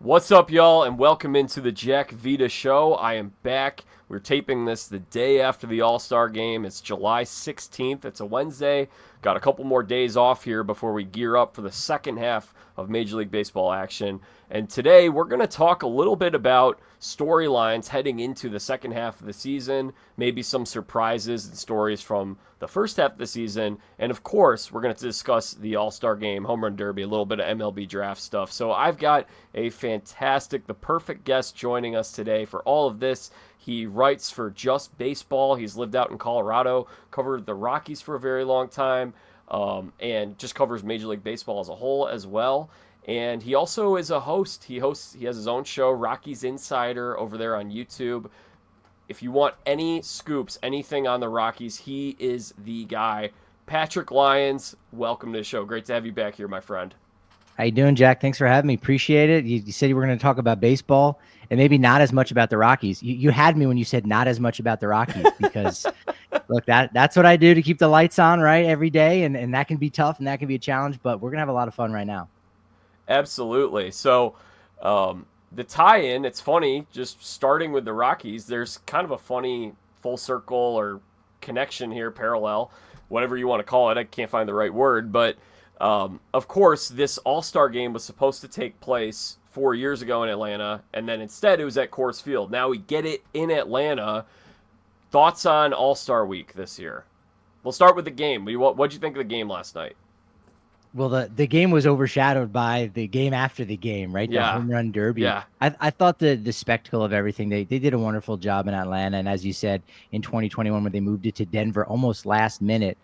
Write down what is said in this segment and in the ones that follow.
What's up, y'all, and welcome into the Jack Vita Show. I am back. We're taping this the day after the All-Star Game. It's July 16th. It's a Wednesday. Got a couple more days off here before we gear up for the second half of Major League Baseball action. And today we're going to talk a little bit about storylines heading into the second half of the season, maybe some surprises and stories from the first half of the season, and of course, we're going to discuss the All-Star Game, Home Run Derby, a little bit of MLB draft stuff. So I've got a fantastic, the perfect guest joining us today for all of this. He writes for Just Baseball. He's lived out in Colorado, covered the Rockies for a very long time, and just covers Major League Baseball as a whole as well. And he also is a host. He has his own show, Rockies Insider, over there on YouTube. If you want any scoops, anything on the Rockies, he is the guy. Patrick Lyons, welcome to the show. Great to have you back here, my friend. How you doing, Jack? Thanks for having me. Appreciate it. You said you were going to talk about baseball and maybe not as much about the Rockies. You had me when you said not as much about the Rockies because, look, that's what I do to keep the lights on, right, every day, and that can be tough and that can be a challenge, but we're going to have a lot of fun right now. Absolutely. So the tie-in, it's funny, just starting with the Rockies, there's kind of a funny full circle or connection here, parallel, whatever you want to call it. I can't find the right word, but of course, this All-Star Game was supposed to take place 4 years ago in Atlanta, and then instead it was at Coors Field. Now we get it in Atlanta. Thoughts on All-Star Week this year? We'll start with the game. What'd you think of the game last night? Well, the game was overshadowed by the game after the game, right? The Yeah. home run derby. Yeah. I thought the spectacle of everything, they did a wonderful job in Atlanta. And as you said, in 2021, when they moved it to Denver almost last minute,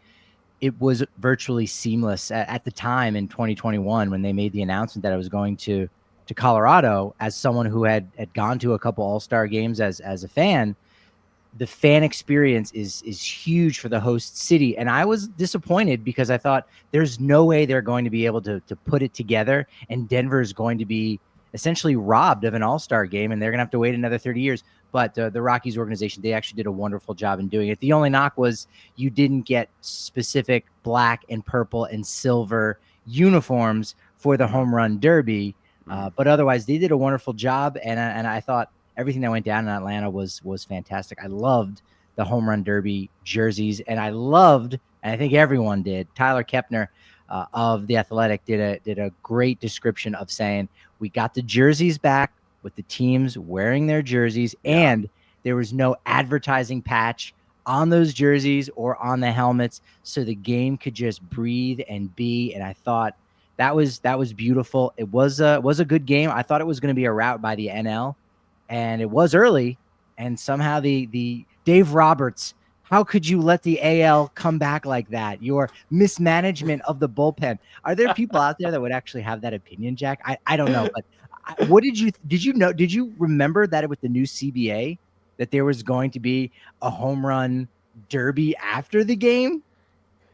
it was virtually seamless at the time in 2021 when they made the announcement that I was going to Colorado. As someone who had gone to a couple All-Star games as a fan, the fan experience is huge for the host city. And I was disappointed because I thought there's no way they're going to be able to put it together, and Denver is going to be essentially robbed of an All-Star game, and they're going to have to wait another 30 years. But the Rockies organization, they actually did a wonderful job in doing it. The only knock was you didn't get specific black and purple and silver uniforms for the home run derby. But otherwise, they did a wonderful job, and I thought everything that went down in Atlanta was fantastic. I loved the home run derby jerseys, and I loved, and I think everyone did, Tyler Kepner of The Athletic did a great description of saying we got the jerseys back with the teams wearing their jerseys, and there was no advertising patch on those jerseys or on the helmets, so the game could just breathe and be. And I thought that was beautiful. It was a good game. I thought it was going to be a rout by the NL, and it was early, and somehow the Dave Roberts, how could you let the AL come back like that? Your mismanagement of the bullpen. Are there people out there that would actually have that opinion, Jack? I don't know, but what did you remember that with the new CBA that there was going to be a home run derby after the game?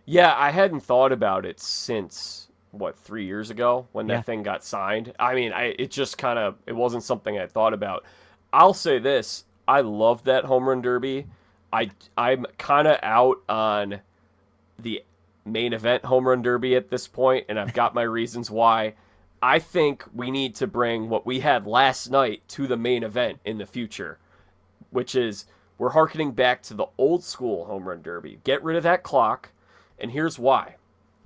Yeah, I hadn't thought about it since 3 years ago when that thing got signed. I mean, it wasn't something I thought about. I'll say this: I love that home run derby. I'm kind of out on the main event home run derby at this point, and I've got my reasons why. I think we need to bring what we had last night to the main event in the future, which is we're hearkening back to the old school home run derby. Get rid of that clock, and here's why.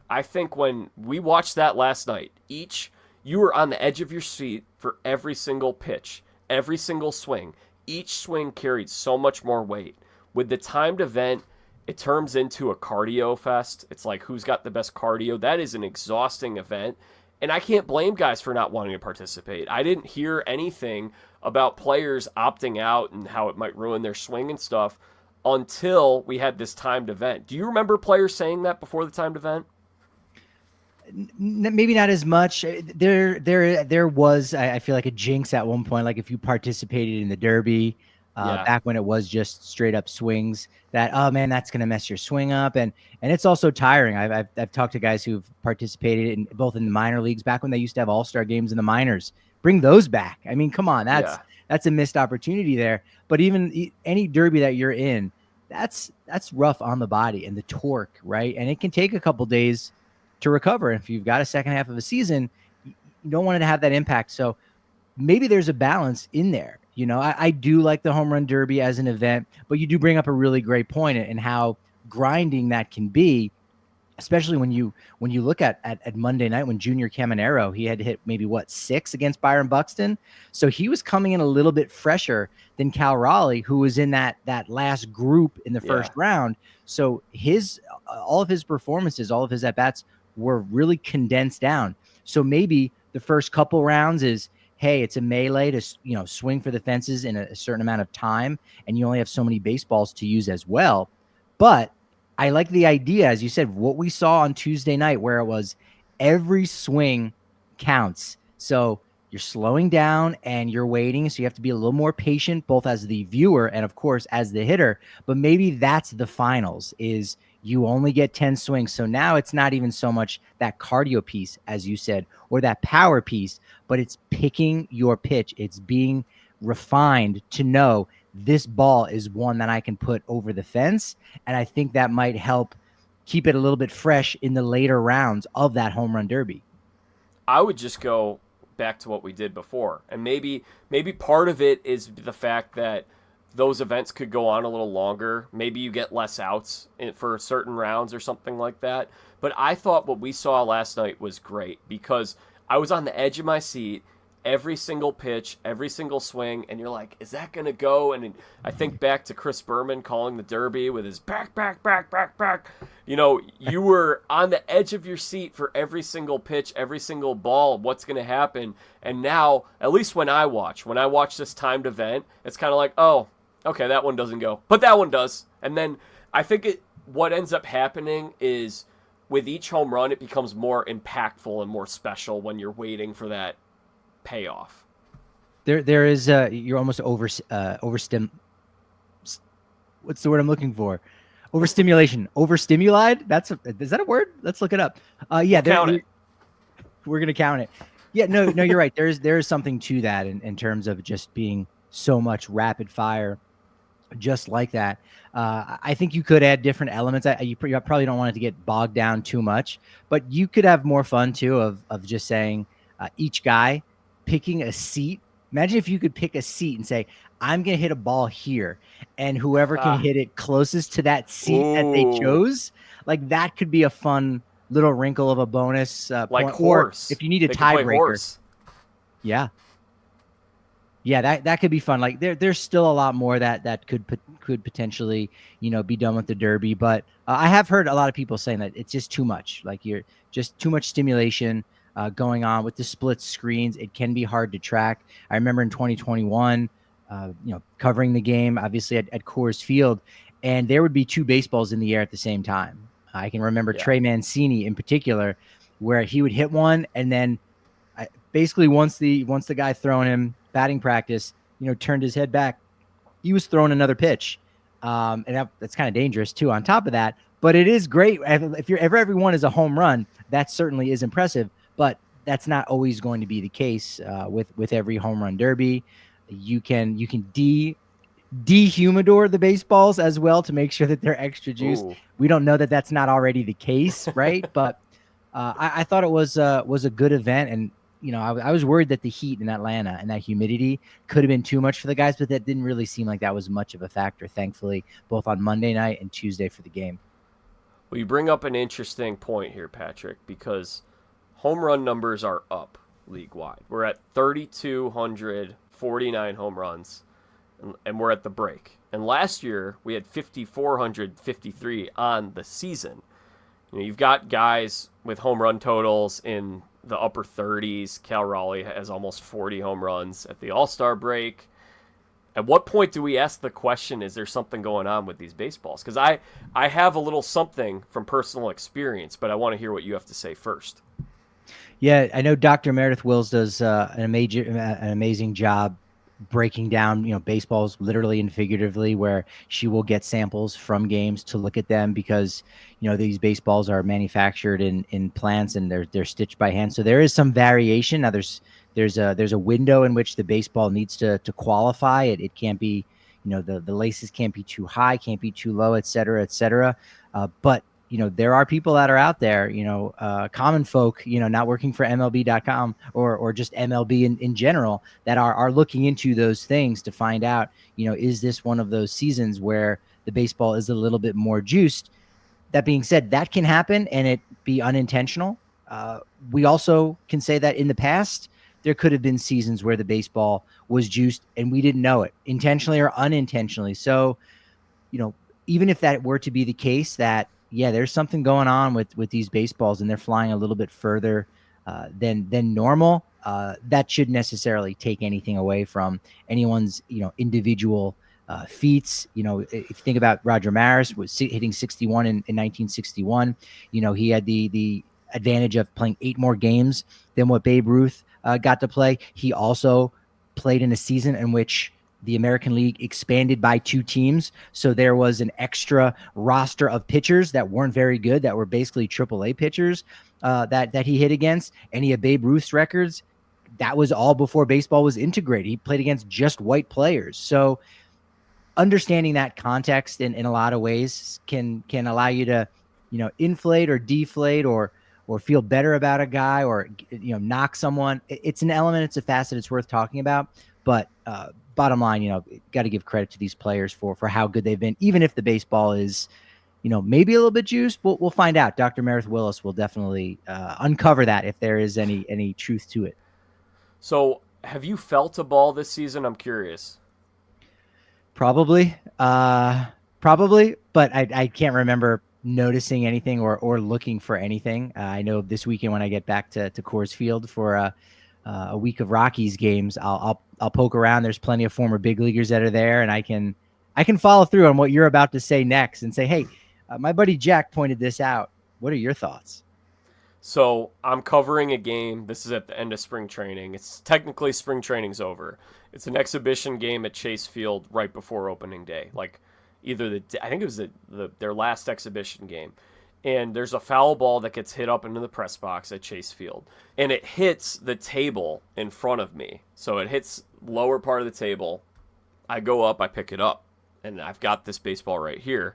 I think when we watched that last night, you were on the edge of your seat for every single pitch, every single swing. Each swing carried so much more weight. With the timed event, it turns into a cardio fest. It's like who's got the best cardio. That is an exhausting event. And I can't blame guys for not wanting to participate. I didn't hear anything about players opting out and how it might ruin their swing and stuff until we had this timed event. Do you remember players saying that before the timed event? Maybe not as much. There was, I feel like, a jinx at one point. Like if you participated in the derby, back when it was just straight up swings, that, oh man, that's going to mess your swing up. And it's also tiring. I've talked to guys who've participated in both in the minor leagues back when they used to have All-Star games in the minors. Bring those back. I mean, come on, that's a missed opportunity there. But even any derby that you're in, that's rough on the body and the torque, right? And it can take a couple days to recover. If you've got a second half of a season, you don't want it to have that impact. So maybe there's a balance in there. I do like the home run derby as an event, but you do bring up a really great point and how grinding that can be, especially when you look at Monday night when Junior Caminero, he had hit maybe 6 against Byron Buxton. So he was coming in a little bit fresher than Cal Raleigh, who was in that last group in the first round. So all of his performances, all of his at-bats were really condensed down. So maybe the first couple rounds is, hey, it's a melee to, swing for the fences in a certain amount of time, and you only have so many baseballs to use as well. But I like the idea, as you said, what we saw on Tuesday night, where it was every swing counts. So you're slowing down and you're waiting. So you have to be a little more patient, both as the viewer and, of course, as the hitter. But maybe that's the finals, is you only get 10 swings. So now it's not even so much that cardio piece, as you said, or that power piece, but it's picking your pitch. It's being refined to know this ball is one that I can put over the fence. And I think that might help keep it a little bit fresh in the later rounds of that home run derby. I would just go back to what we did before. And maybe part of it is the fact that those events could go on a little longer. Maybe you get less outs for certain rounds or something like that. But I thought what we saw last night was great because I was on the edge of my seat every single pitch, every single swing, and you're like, is that going to go? And I think back to Chris Berman calling the Derby with his back. You were on the edge of your seat for every single pitch, every single ball, what's going to happen. And now, at least when I watch this timed event, it's kind of like, oh, okay, that one doesn't go, but that one does. And then I think what ends up happening is with each home run, it becomes more impactful and more special when you're waiting for that payoff. There is you're almost overstim. What's the word I'm looking for? Overstimulation. Overstimulated. Is that a word? Let's look it up. Count it. We're gonna count it. Yeah, no, you're right. There is something to that in terms of just being so much rapid fire, just like that. I think you could add different elements. You probably don't want it to get bogged down too much, but you could have more fun too of just saying each guy picking a seat. Imagine if you could pick a seat and say, I'm going to hit a ball here, and whoever can hit it closest to that seat that they chose, like that could be a fun little wrinkle of a bonus like point. horse. Or if you need a tiebreaker. Yeah, that could be fun. Like there's still a lot more that could potentially, be done with the Derby. But I have heard a lot of people saying that it's just too much. Like you're just too much stimulation going on with the split screens. It can be hard to track. I remember in 2021, covering the game, obviously at Coors Field, and there would be two baseballs in the air at the same time. I can remember Trey Mancini in particular, where he would hit one, and then basically once the guy throwing him batting practice, turned his head back, he was throwing another pitch. And that's kind of dangerous too on top of that, but it is great. If everyone is a home run, that certainly is impressive, but that's not always going to be the case with every home run derby. You can dehumidor the baseballs as well to make sure that they're extra juice. Ooh. We don't know that that's not already the case, right? But I thought it was a good event, and I was worried that the heat in Atlanta and that humidity could have been too much for the guys, but that didn't really seem like that was much of a factor, thankfully, both on Monday night and Tuesday for the game. Well, you bring up an interesting point here, Patrick, because home run numbers are up league-wide. We're at 3,249 home runs, and we're at the break. And last year, we had 5,453 on the season. You've got guys with home run totals in the upper 30s. Cal Raleigh has almost 40 home runs at the All-Star break. At what point do we ask the question, is there something going on with these baseballs? Because I have a little something from personal experience, but I want to hear what you have to say first. Yeah, I know Dr. Meredith Wills does an amazing job breaking down, baseballs literally and figuratively, where she will get samples from games to look at them because, these baseballs are manufactured in plants and they're stitched by hand. So there is some variation. Now there's a window in which the baseball needs to qualify. It can't be, the laces can't be too high, can't be too low, et cetera, et cetera. But there are people that are out there, common folk, not working for MLB.com or just MLB in general, that are looking into those things to find out, is this one of those seasons where the baseball is a little bit more juiced? That being said, that can happen and it be unintentional. We also can say that in the past, there could have been seasons where the baseball was juiced and we didn't know it, intentionally or unintentionally. So, even if that were to be the case, that yeah, there's something going on with these baseballs and they're flying a little bit further than normal. That shouldn't necessarily take anything away from anyone's individual feats. If you think about Roger Maris was hitting 61 in 1961, he had the advantage of playing 8 more games than what Babe Ruth got to play. He also played in a season in which the American League expanded by 2 teams. So there was an extra roster of pitchers that weren't very good, that were basically AAA pitchers that he hit against. Any of Babe Ruth's records, that was all before baseball was integrated. He played against just white players. So understanding that context in a lot of ways can allow you to, inflate or deflate or feel better about a guy or, knock someone. It's an element, it's a facet it's worth talking about. But bottom line, got to give credit to these players for how good they've been, even if the baseball is, maybe a little bit juiced. We'll find out. Dr. Meredith Willis will definitely uncover that if there is any truth to it. So, have you felt a ball this season? I'm curious. Probably, but I can't remember noticing anything or looking for anything. I know this weekend when I get back to Coors Field for a week of Rockies games, I'll poke around. There's plenty of former big leaguers that are there, and I can follow through on what you're about to say next and say, hey, my buddy Jack pointed this out. What are your thoughts? So I'm covering a game. This is at the end of spring training. It's technically spring training's over. It's an exhibition game at Chase Field right before opening day. Like either I think it was their last exhibition game. And there's a foul ball that gets hit up into the press box at Chase Field. And it hits the table in front of me. So it hits lower part of the table. I go up, I pick it up. And I've got this baseball right here.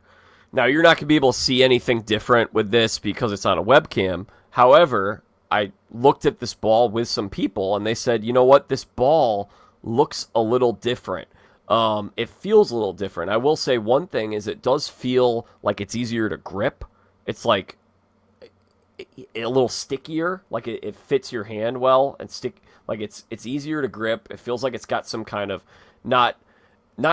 Now, you're not going to be able to see anything different with this because it's on a webcam. However, I looked at this ball with some people, and they said, you know what? This ball looks a little different. It feels a little different. I will say one thing is it does feel like it's easier to grip. It's like a little stickier, like it fits your hand well and like it's easier to grip. It feels like it's got some kind of not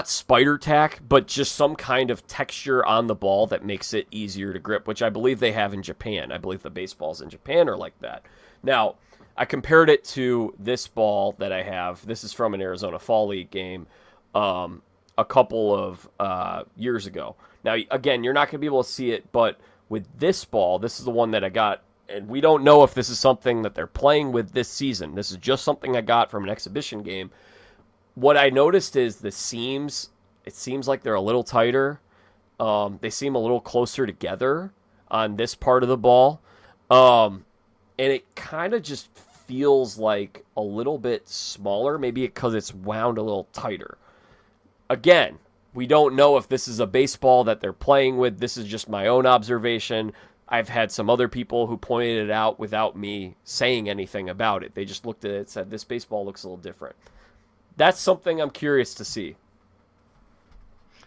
spider tack, but just some kind of texture on the ball that makes it easier to grip, which I believe they have in Japan. I believe the baseballs in Japan are like that. Now, I compared it to this ball that I have. This is from an Arizona Fall League game a couple of years ago. Now, again, you're not going to be able to see it, but with this ball, this is the one that I got, and we don't know if this is something that they're playing with this season. This is just something I got from an exhibition game. What I noticed is the seams, it seems like they're a little tighter. They seem a little closer together on this part of the ball. And it kind of just feels like a little bit smaller, maybe because it's wound a little tighter. Again, we don't know if this is a baseball that they're playing with. This is just my own observation. I've had some other people who pointed it out without me saying anything about it. They just looked at it and said, this baseball looks a little different. That's something I'm curious to see.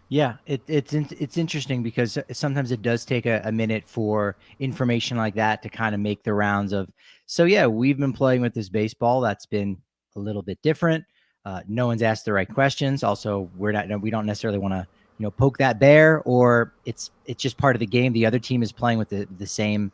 Yeah, it's interesting because sometimes it does take a minute for information like that to kind of make the rounds of, so yeah, we've been playing with this baseball that's been a little bit different. No one's asked the right questions. Also, we don't necessarily want to, poke that bear, or it's just part of the game. The other team is playing with the same,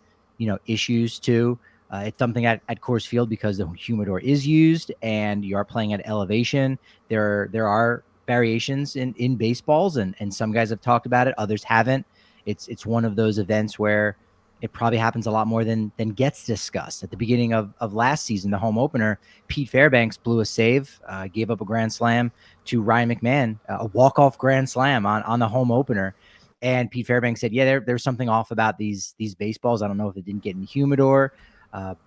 issues too. It's something at Coors Field because the humidor is used and you are playing at elevation. There are variations in baseballs, and some guys have talked about it, others haven't. It's one of those events where it probably happens a lot more than gets discussed. At the beginning of last season, the home opener, Pete Fairbanks blew a save, gave up a grand slam to Ryan McMahon, a walk-off grand slam on the home opener. And Pete Fairbanks said, yeah, there's something off about these baseballs. I don't know if it didn't get in the humidor.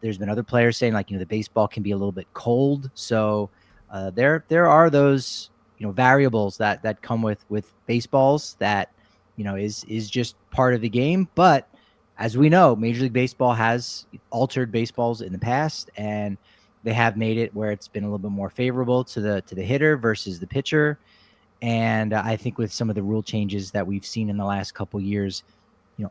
There's been other players saying, like, the baseball can be a little bit cold. So there are those, variables that come with baseballs that, is just part of the game. But as we know, Major League Baseball has altered baseballs in the past, and they have made it where it's been a little bit more favorable to the hitter versus the pitcher. And I think with some of the rule changes that we've seen in the last couple years,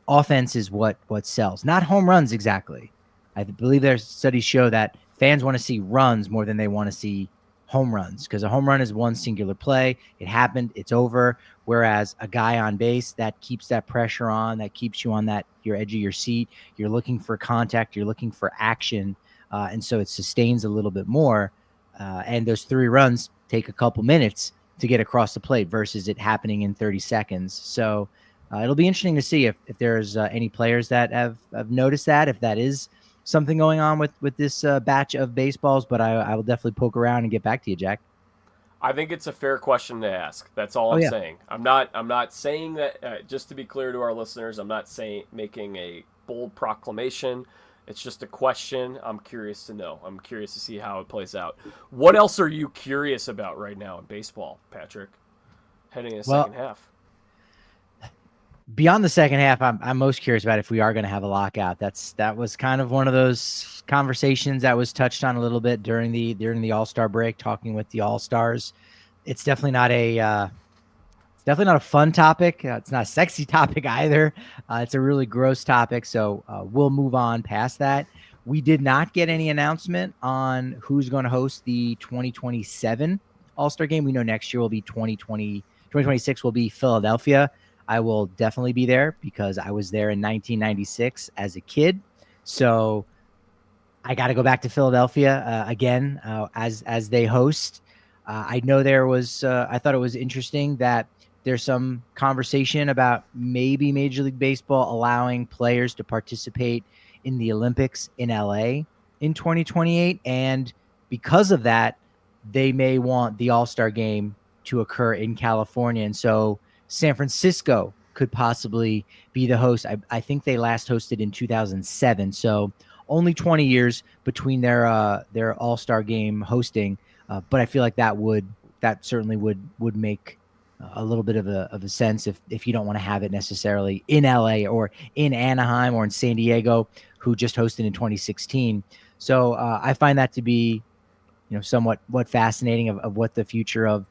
offense is what sells, not home runs exactly. I believe their studies show that fans want to see runs more than they want to see home runs, because a home run is one singular play. It happened, it's over. Whereas a guy on base, that keeps that pressure on, that keeps you on that your edge of your seat. You're looking for contact, you're looking for action, and so it sustains a little bit more. And those 3 runs take a couple minutes to get across the plate versus it happening in 30 seconds. So it'll be interesting to see if there's any players that have noticed that, if that is something going on with this batch of baseballs. But I will definitely poke around and get back to you, Jack. I think it's a fair question to ask. That's all Oh I'm yeah. saying. I'm not saying that. Just to be clear to our listeners, I'm not saying making a bold proclamation. It's just a question. I'm curious to know. I'm curious to see how it plays out. What else are you curious about right now in baseball, Patrick? Heading in the Well, second half. beyond the second half, I'm most curious about if we are going to have a lockout. That was kind of one of those conversations that was touched on a little bit during the All-Star break, talking with the All-Stars. It's definitely not a it's definitely not a fun topic. It's not a sexy topic either. It's a really gross topic. So we'll move on past that. We did not get any announcement on who's going to host the 2027 All-Star game. We know next year will be 2026 will be Philadelphia. I will definitely be there because I was there in 1996 as a kid. So I got to go back to Philadelphia again as they host. I know there was. I thought it was interesting that there's some conversation about maybe Major League Baseball allowing players to participate in the Olympics in LA in 2028, and because of that, they may want the All-Star Game to occur in California, and so San Francisco could possibly be the host. I think they last hosted in 2007, so only 20 years between their All-Star Game hosting, but I feel like that certainly would make a little bit of a sense if you don't want to have it necessarily in LA or in Anaheim or in San Diego, who just hosted in 2016. So I find that to be somewhat fascinating of what the future of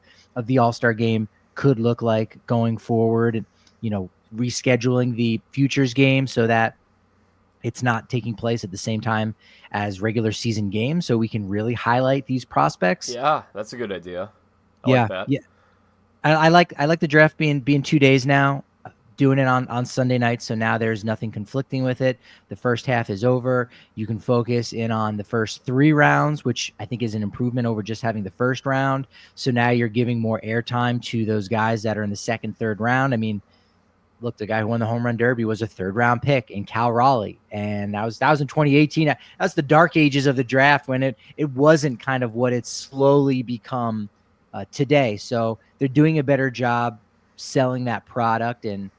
the All-Star Game could look like going forward, and rescheduling the futures game so that it's not taking place at the same time as regular season games, so we can really highlight these prospects. Yeah, that's a good idea. I like Yeah, that. yeah. I like the draft being 2 days now, doing it on Sunday night. So now there's nothing conflicting with it. The first half is over. You can focus in on the first 3 rounds, which I think is an improvement over just having the first round. So now you're giving more airtime to those guys that are in the second, third round. I mean, look, the guy who won the home run derby was a 3rd-round pick in Cal Raleigh, and that was in 2018. That's the dark ages of the draft when it wasn't kind of what it's slowly become today. So they're doing a better job selling that product and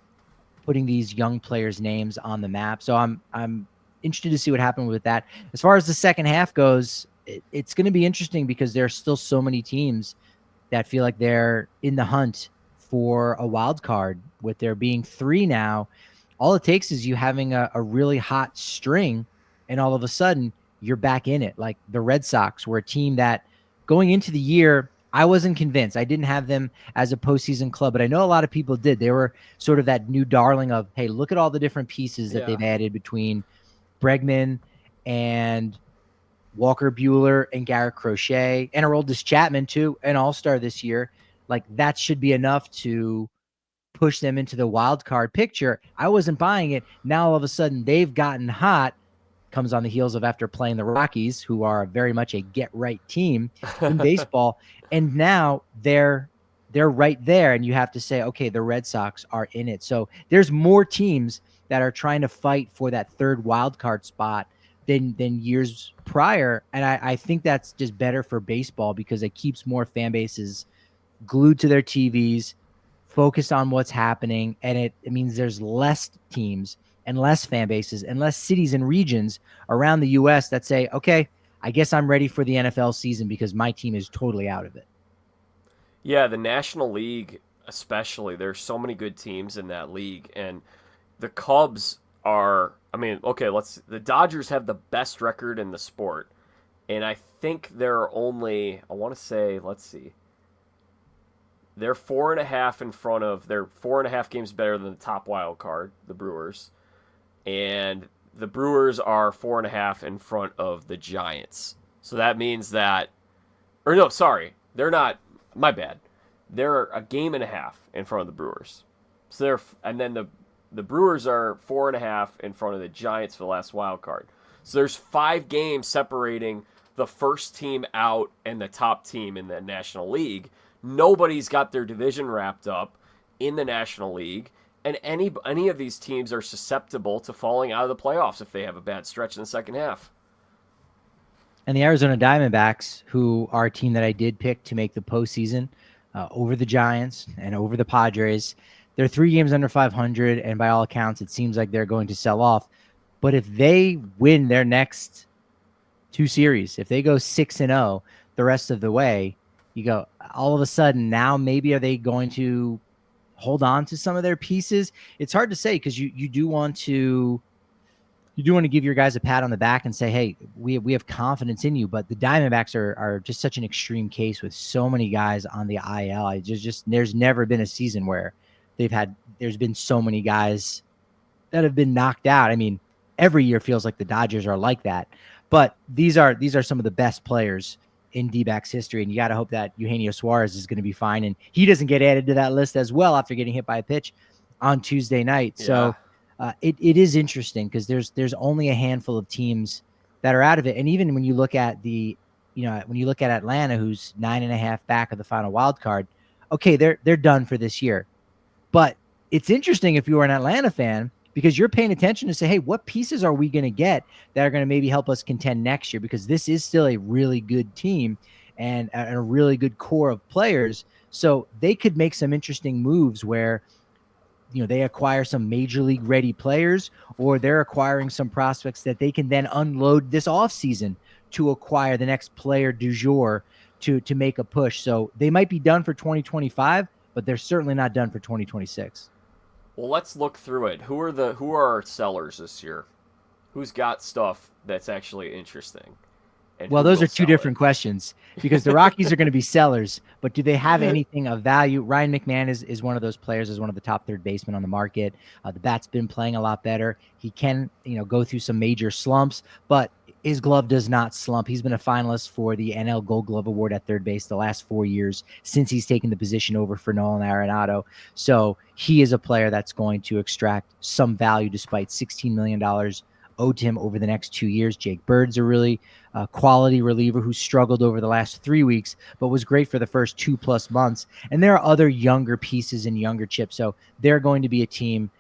putting these young players' names on the map. So I'm interested to see what happened with that. As far as the second half goes, it's going to be interesting because there are still so many teams that feel like they're in the hunt for a wild card. With there being 3 now, all it takes is you having a really hot string, and all of a sudden you're back in it. Like the Red Sox were a team that going into the year, I wasn't convinced. I didn't have them as a postseason club, but I know a lot of people did. They were sort of that new darling of, hey, look at all the different pieces that Yeah. they've added between Bregman and Walker Bueller and Garrett Crochet and Aroldis Chapman too, an all-star this year. Like that should be enough to push them into the wild card picture. I wasn't buying it. Now all of a sudden they've gotten hot. Comes on the heels of after playing the Rockies, who are very much a get right team in baseball, and now they're right there, and you have to say, okay, the Red Sox are in it. So there's more teams that are trying to fight for that third wild card spot than years prior, and I think that's just better for baseball because it keeps more fan bases glued to their TVs, focused on what's happening, and it means there's less teams and less fan bases and less cities and regions around the US that say, okay, I guess I'm ready for the NFL season because my team is totally out of it. Yeah, the National League, especially, there's so many good teams in that league, and the Cubs are I mean, okay, the Dodgers have the best record in the sport, and I think there are only, I want to say, let's see, they're 4.5 in front of, they're 4.5 games better than the top wild card, the Brewers, and the Brewers are 4.5 in front of the Giants. So that means that, or no, sorry, they're not. My bad. They're a game and a half in front of the Brewers. So and then the Brewers are 4.5 in front of the Giants for the last wild card. So there's 5 games separating the first team out and the top team in the National League. Nobody's got their division wrapped up in the National League, and any of these teams are susceptible to falling out of the playoffs if they have a bad stretch in the second half. And the Arizona Diamondbacks, who are a team that I did pick to make the postseason over the Giants and over the Padres, they're 3 games under 500, and by all accounts, it seems like they're going to sell off. But if they win their next 2 series, if they go 6-0 the rest of the way, you go, all of a sudden, now maybe are they going to hold on to some of their pieces? It's hard to say because you do want to give your guys a pat on the back and say, hey, we have confidence in you. But the Diamondbacks are just such an extreme case with so many guys on the IL. There's never been a season where there's been so many guys that have been knocked out. I mean, every year feels like the Dodgers are like that. But these are some of the best players in D-backs history, and you got to hope that Eugenio Suarez is going to be fine, and he doesn't get added to that list as well after getting hit by a pitch on Tuesday night. Yeah. So it is interesting because there's only a handful of teams that are out of it, and even when you look at Atlanta, who's 9.5 back of the final wild card, okay, they're done for this year. But it's interesting if you were an Atlanta fan because you're paying attention to say, hey, what pieces are we going to get that are going to maybe help us contend next year? Because this is still a really good team and a really good core of players. So they could make some interesting moves where, they acquire some major league ready players, or they're acquiring some prospects that they can then unload this offseason to acquire the next player du jour to make a push. So they might be done for 2025, but they're certainly not done for 2026. Well, let's look through it. Who are our sellers this year? Who's got stuff that's actually interesting? Well, those are 2 different questions because the Rockies are going to be sellers, but do they have anything of value? Ryan McMahon is one of those players, is one of the top third basemen on the market. The bat's been playing a lot better. He can, go through some major slumps, but his glove does not slump. He's been a finalist for the NL Gold Glove Award at third base the last 4 years since he's taken the position over for Nolan Arenado. So he is a player that's going to extract some value despite $16 million owed to him over the next 2 years. Jake Bird's a really quality reliever who struggled over the last 3 weeks, but was great for the first 2+ months. And there are other younger pieces and younger chips. So they're going to be a team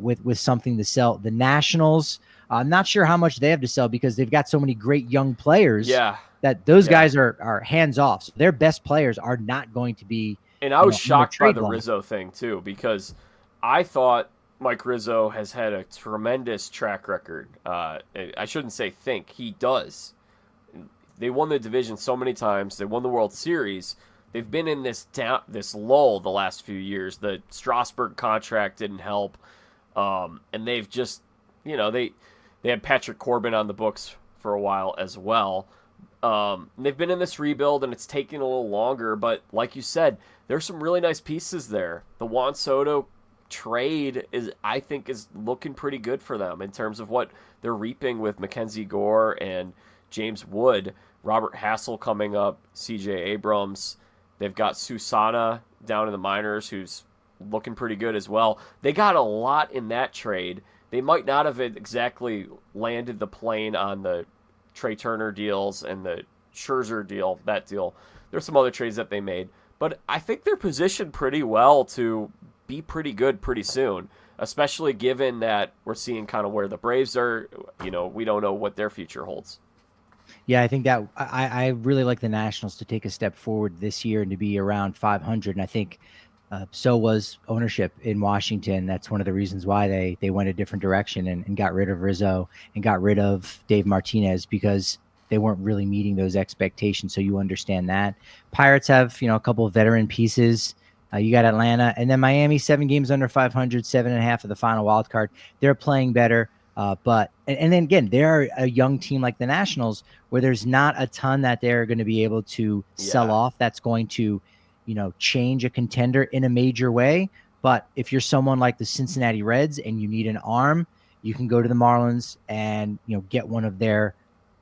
with something to sell. The Nationals, I'm not sure how much they have to sell because they've got so many great young players that those guys are hands off. So their best players are not going to be. And I was shocked by the Rizzo thing too, because I thought Mike Rizzo has had a tremendous track record. I shouldn't say he does. They won the division so many times. They won the World Series. They've been in this lull the last few years. The Strasburg contract didn't help. And they've just, they had Patrick Corbin on the books for a while as well. They've been in this rebuild, and it's taking a little longer. But like you said, there's some really nice pieces there. The Juan Soto trade I think is looking pretty good for them in terms of what they're reaping with Mackenzie Gore and James Wood, Robert Hassel coming up, CJ Abrams. They've got Susana down in the minors who's looking pretty good as well. They got a lot in that trade. They might not have exactly landed the plane on the Trey Turner deals and the Scherzer deal, that deal. There's some other trades that they made, but I think they're positioned pretty well to be pretty good pretty soon, especially given that we're seeing kind of where the Braves are. We don't know what their future holds. Yeah, I think that I really like the Nationals to take a step forward this year and to be around 500. And I think so was ownership in Washington. That's one of the reasons why they went a different direction and got rid of Rizzo and got rid of Dave Martinez, because they weren't really meeting those expectations. So you understand that. Pirates have, a couple of veteran pieces. You got Atlanta, and then Miami, 7 games under 500, 7.5 of the final wild card. They're playing better. But and then again, they're a young team like the Nationals where there's not a ton that they're going to be able to sell Yeah. off that's going to, change a contender in a major way. But if you're someone like the Cincinnati Reds and you need an arm, you can go to the Marlins and get one of their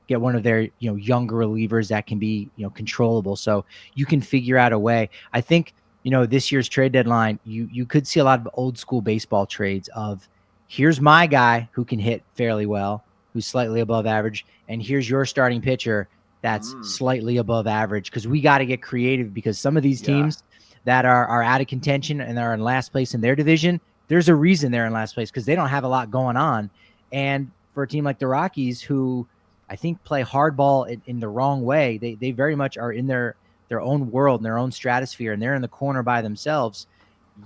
younger relievers that can be controllable. So you can figure out a way. I think this year's trade deadline, you could see a lot of old school baseball trades of here's my guy who can hit fairly well, who's slightly above average, and here's your starting pitcher that's Mm. slightly above average, because we got to get creative, because some of these Yeah. teams that are out of contention and are in last place in their division, there's a reason they're in last place, because they don't have a lot going on. And for a team like the Rockies, who I think play hardball in the wrong way, they very much are in their own world, in their own stratosphere, and they're in the corner by themselves.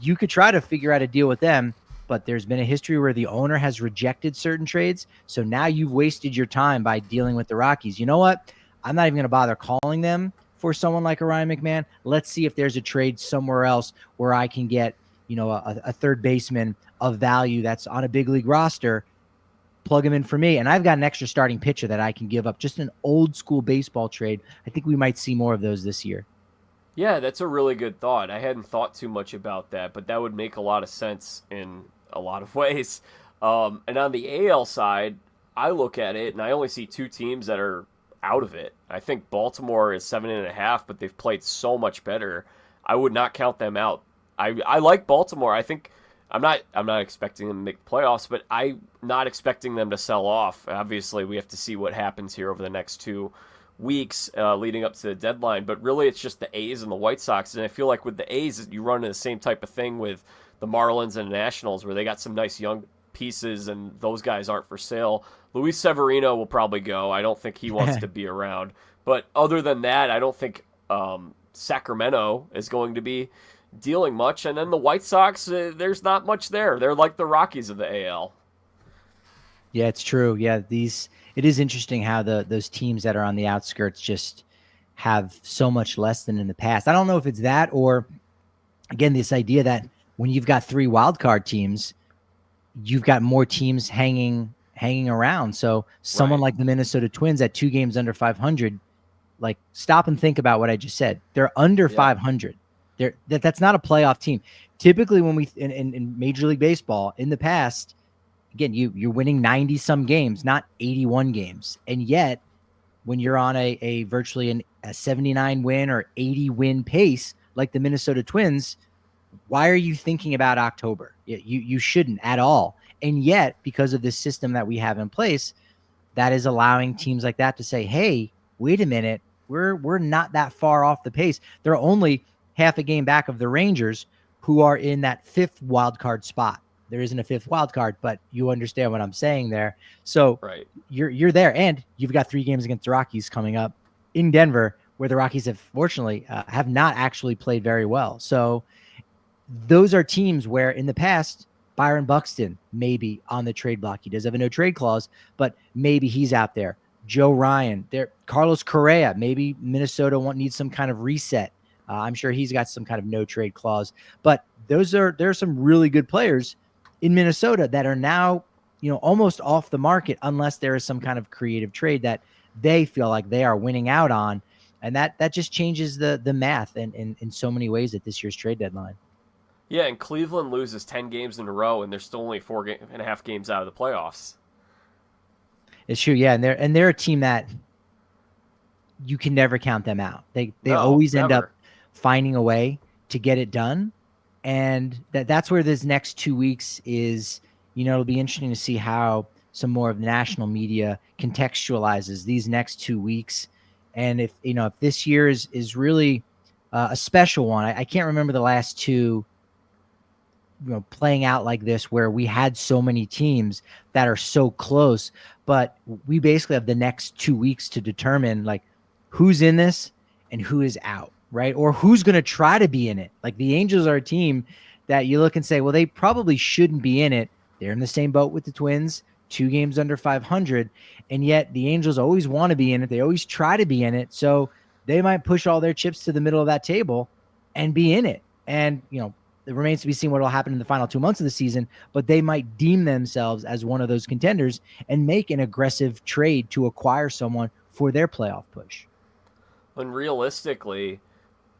You could try to figure out a deal with them, but there's been a history where the owner has rejected certain trades. So now you've wasted your time by dealing with the Rockies. You know what? I'm not even going to bother calling them for someone like a Ryan McMahon. Let's see if there's a trade somewhere else where I can get, a third baseman of value that's on a big league roster. Plug him in for me, and I've got an extra starting pitcher that I can give up. Just an old school baseball trade. I think we might see more of those this year. Yeah, that's a really good thought. I hadn't thought too much about that, but that would make a lot of sense in a lot of ways. And on the AL side, I look at it and I only see two teams that are out of it. I think Baltimore is 7.5, but they've played so much better. I would not count them out. I like Baltimore. I think I'm not expecting them to make the playoffs, but I'm not expecting them to sell off. Obviously, we have to see what happens here over the next 2 weeks leading up to the deadline. But really, it's just the A's and the White Sox. And I feel like with the A's, you run into the same type of thing with the Marlins and the Nationals, where they got some nice young pieces, and those guys aren't for sale. Luis Severino will probably go. I don't think he wants to be around. But other than that, I don't think Sacramento is going to be dealing much. And then the White Sox, there's not much there. They're like the Rockies of the AL. Yeah, it's true. Yeah, it is interesting how those teams that are on the outskirts just have so much less than in the past. I don't know if it's that, or again, this idea that when you've got 3 wild card teams, you've got more teams hanging around. So someone Right. like the Minnesota Twins at 2 games under 500, like, stop and think about what I just said. They're under Yeah. 500. That's not a playoff team. Typically, when we in Major League Baseball in the past, again, you're winning 90 some games, not 81 games, and yet when you're on a virtually a 79 win or 80 win pace like the Minnesota Twins, why are you thinking about October? You shouldn't at all. And yet, because of this system that we have in place, that is allowing teams like that to say, hey, wait a minute, we're not that far off the pace. They're only half a game back of the Rangers, who are in that 5th wild card spot. There isn't a 5th wild card, but you understand what I'm saying there. So Right. you're there, and you've got 3 games against the Rockies coming up in Denver, where the Rockies have fortunately have not actually played very well. So those are teams where in the past, Byron Buxton maybe on the trade block. He does have a no trade clause, but maybe he's out there. Joe Ryan, there, Carlos Correa, maybe Minnesota needs some kind of reset. I'm sure he's got some kind of no trade clause. But there are some really good players in Minnesota that are now, almost off the market unless there is some kind of creative trade that they feel like they are winning out on. And that just changes the math in so many ways at this year's trade deadline. Yeah, and Cleveland loses 10 games in a row, and they're still only 4.5 games out of the playoffs. It's true, yeah, and they're a team that you can never count them out. They No, always end up never. finding a way to get it done, and that's where this next 2 weeks is. It'll be interesting to see how some more of the national media contextualizes these next 2 weeks, and if this year is really a special one. I can't remember the last two playing out like this, where we had so many teams that are so close, but we basically have the next 2 weeks to determine like who's in this and who is out, right? Or who's going to try to be in it. Like the Angels are a team that you look and say, well, they probably shouldn't be in it. They're in the same boat with the Twins, 2 games under 500. And yet the Angels always want to be in it. They always try to be in it. So they might push all their chips to the middle of that table and be in it. And, it remains to be seen what will happen in the final 2 months of the season, but they might deem themselves as one of those contenders and make an aggressive trade to acquire someone for their playoff push. And realistically,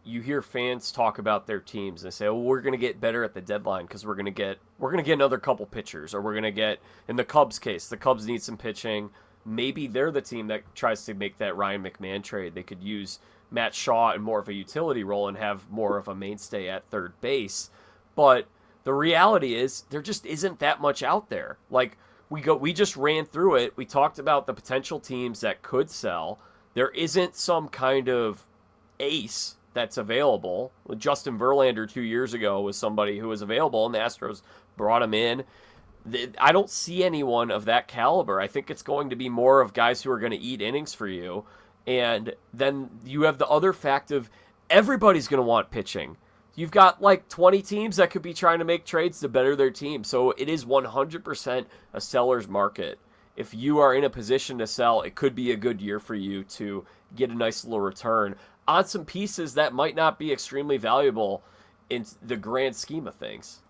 you hear fans talk about their teams and say, "Oh, we're going to get better at the deadline because we're going to get another couple pitchers, or we're going to get." In the Cubs case, the Cubs need some pitching. Maybe they're the team that tries to make that Ryan McMahon trade. They could use Matt Shaw in more of a utility role and have more of a mainstay at third base. But the reality is, there just isn't that much out there. Like we just ran through it. We talked about the potential teams that could sell. There isn't some kind of ace that's available. Justin Verlander 2 years ago was somebody who was available, and the Astros brought him in. I don't see anyone of that caliber. I think it's going to be more of guys who are going to eat innings for you. And then you have the other fact of everybody's going to want pitching. You've got like 20 teams that could be trying to make trades to better their team. So it is 100% a seller's market. If you are in a position to sell, it could be a good year for you to get a nice little return on some pieces that might not be extremely valuable in the grand scheme of things.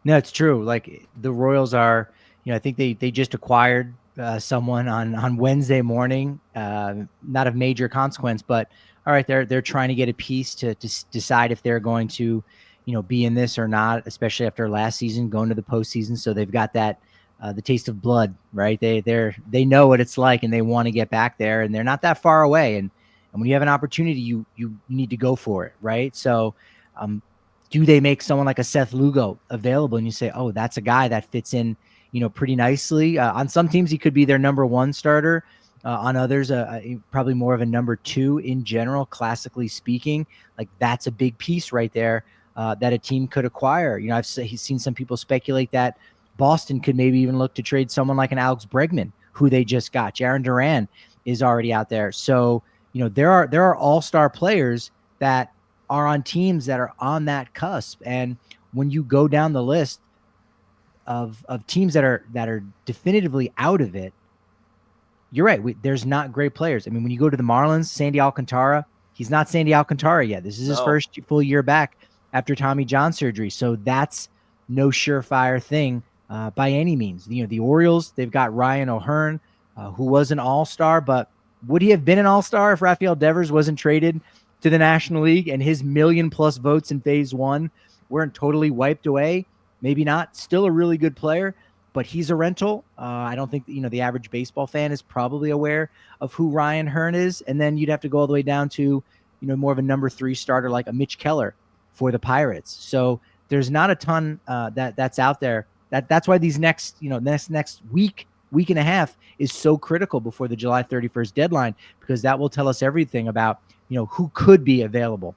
No, it's true. Like the Royals are, I think they just acquired someone on Wednesday morning, not of major consequence, but all right, they're trying to get a piece to decide if they're going to, be in this or not, especially after last season going to the postseason. So they've got that the taste of blood, right? They know what it's like, and they want to get back there, and they're not that far away. And when you have an opportunity, you need to go for it, right? So, do they make someone like a Seth Lugo available, and you say, oh, that's a guy that fits in, pretty nicely. On some teams, he could be their number one starter. On others, probably more of a number two in general, classically speaking. Like that's a big piece right there that a team could acquire. I've seen some people speculate that Boston could maybe even look to trade someone like an Alex Bregman, who they just got. Jarren Duran is already out there. So, there are all-star players that are on teams that are on that cusp. And when you go down the list of teams that are definitively out of it, you're right. There's not great players. I mean, when you go to the Marlins, Sandy Alcantara, he's not Sandy Alcantara yet. This is his first full year back after Tommy John surgery. So that's no surefire thing by any means. The Orioles, they've got Ryan O'Hearn, who was an all-star, but would he have been an all-star if Rafael Devers wasn't traded to the National League and his 1 million+ votes in phase one weren't totally wiped away? Maybe not. Still a really good player, but he's a rental. I don't think the average baseball fan is probably aware of who Ryan O'Hearn is. And then you'd have to go all the way down to more of a number 3 starter like a Mitch Keller for the Pirates. So there's not a ton that's out there. That's why these next week and a half is so critical before the July 31st deadline, because that will tell us everything about who could be available.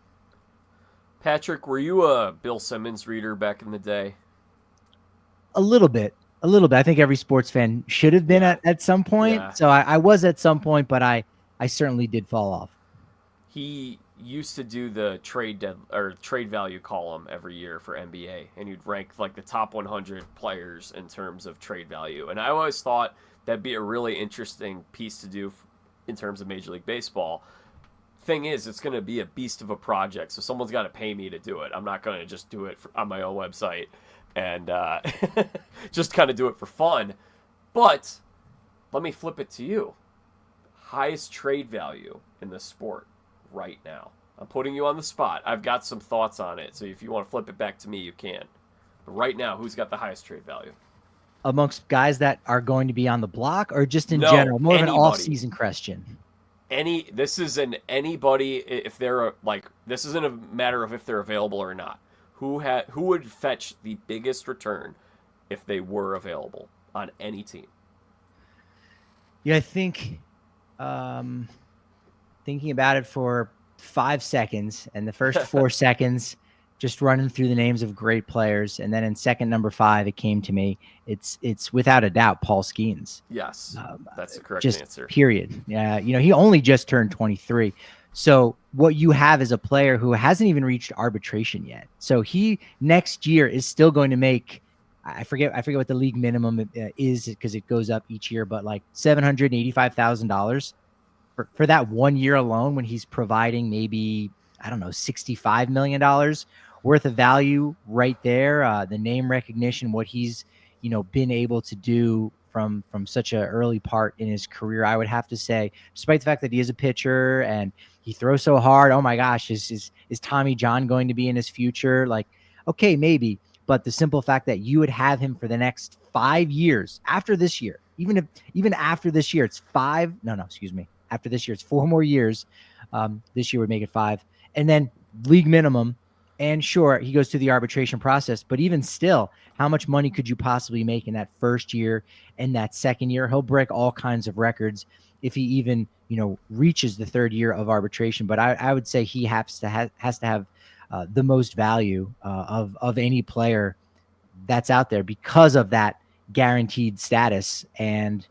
Patrick, were you a Bill Simmons reader back in the day? A little bit. I think every sports fan should have been at some point. Yeah. So I was at some point, but I certainly did fall off. He used to do the trade value column every year for NBA, and you'd rank like the top 100 players in terms of trade value. And I always thought that'd be a really interesting piece to do in terms of Major League Baseball. Thing is, it's going to be a beast of a project, so someone's got to pay me to do it. I'm not going to just do it on my own website and just kind of do it for fun. But let me flip it to you. Highest trade value in the sport right now. I'm putting you on the spot. I've got some thoughts on it, so if you want to flip it back to me, you can. But right now, who's got the highest trade value? Amongst guys that are going to be on the block, or just in general? More of an off-season question. This is an anybody, if they're like, this isn't a matter of if they're available or not. Who would fetch the biggest return if they were available on any team? Yeah, I think thinking about it for 5 seconds, and the first 4 seconds just running through the names of great players, and then in second number 5 it came to me. It's without a doubt Paul Skeens. Yes, that's the correct answer. Period. Yeah, he only just turned 23. So what you have is a player who hasn't even reached arbitration yet. So he next year is still going to make, I forget what the league minimum is, because it goes up each year, but like $785,000 for that 1 year alone, when he's providing maybe, I don't know, $65 million worth of value right there. The name recognition, what he's, been able to do from such an early part in his career, I would have to say, despite the fact that he is a pitcher and he throws so hard, oh my gosh, is Tommy John going to be in his future? Like, okay, maybe, but the simple fact that you would have him for the next 5 years after this year, even after this year, it's five. No, excuse me. After this year, it's 4 more years. This year would make it 5, and then league minimum. And sure, he goes through the arbitration process, but even still, how much money could you possibly make in that first year and that second year? He'll break all kinds of records if he even, reaches the 3rd year of arbitration. But I would say he has to have the most value of any player that's out there because of that guaranteed status. And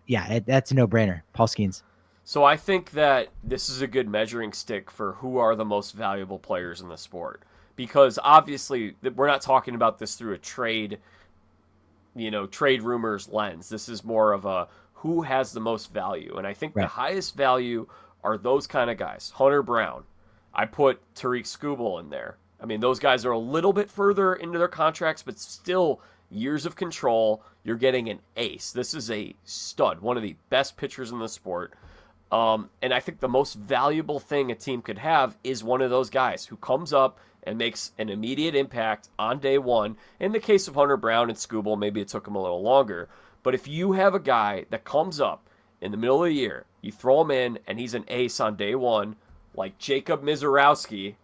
yeah, that's a no-brainer. Paul Skeens. So I think that this is a good measuring stick for who are the most valuable players in the sport. Because obviously, we're not talking about this through a trade rumors lens. This is more of a who has the most value. And I think the highest value are those kind of guys. Hunter Brown. I put Tariq Skubal in there. I mean, those guys are a little bit further into their contracts, but still years of control. You're getting an ace. This is a stud, one of the best pitchers in the sport. And I think the most valuable thing a team could have is one of those guys who comes up and makes an immediate impact on day one. In the case of Hunter Brown and Skubal, maybe it took him a little longer. But if you have a guy that comes up in the middle of the year, you throw him in, and he's an ace on day one, like Jacob Misiorowski,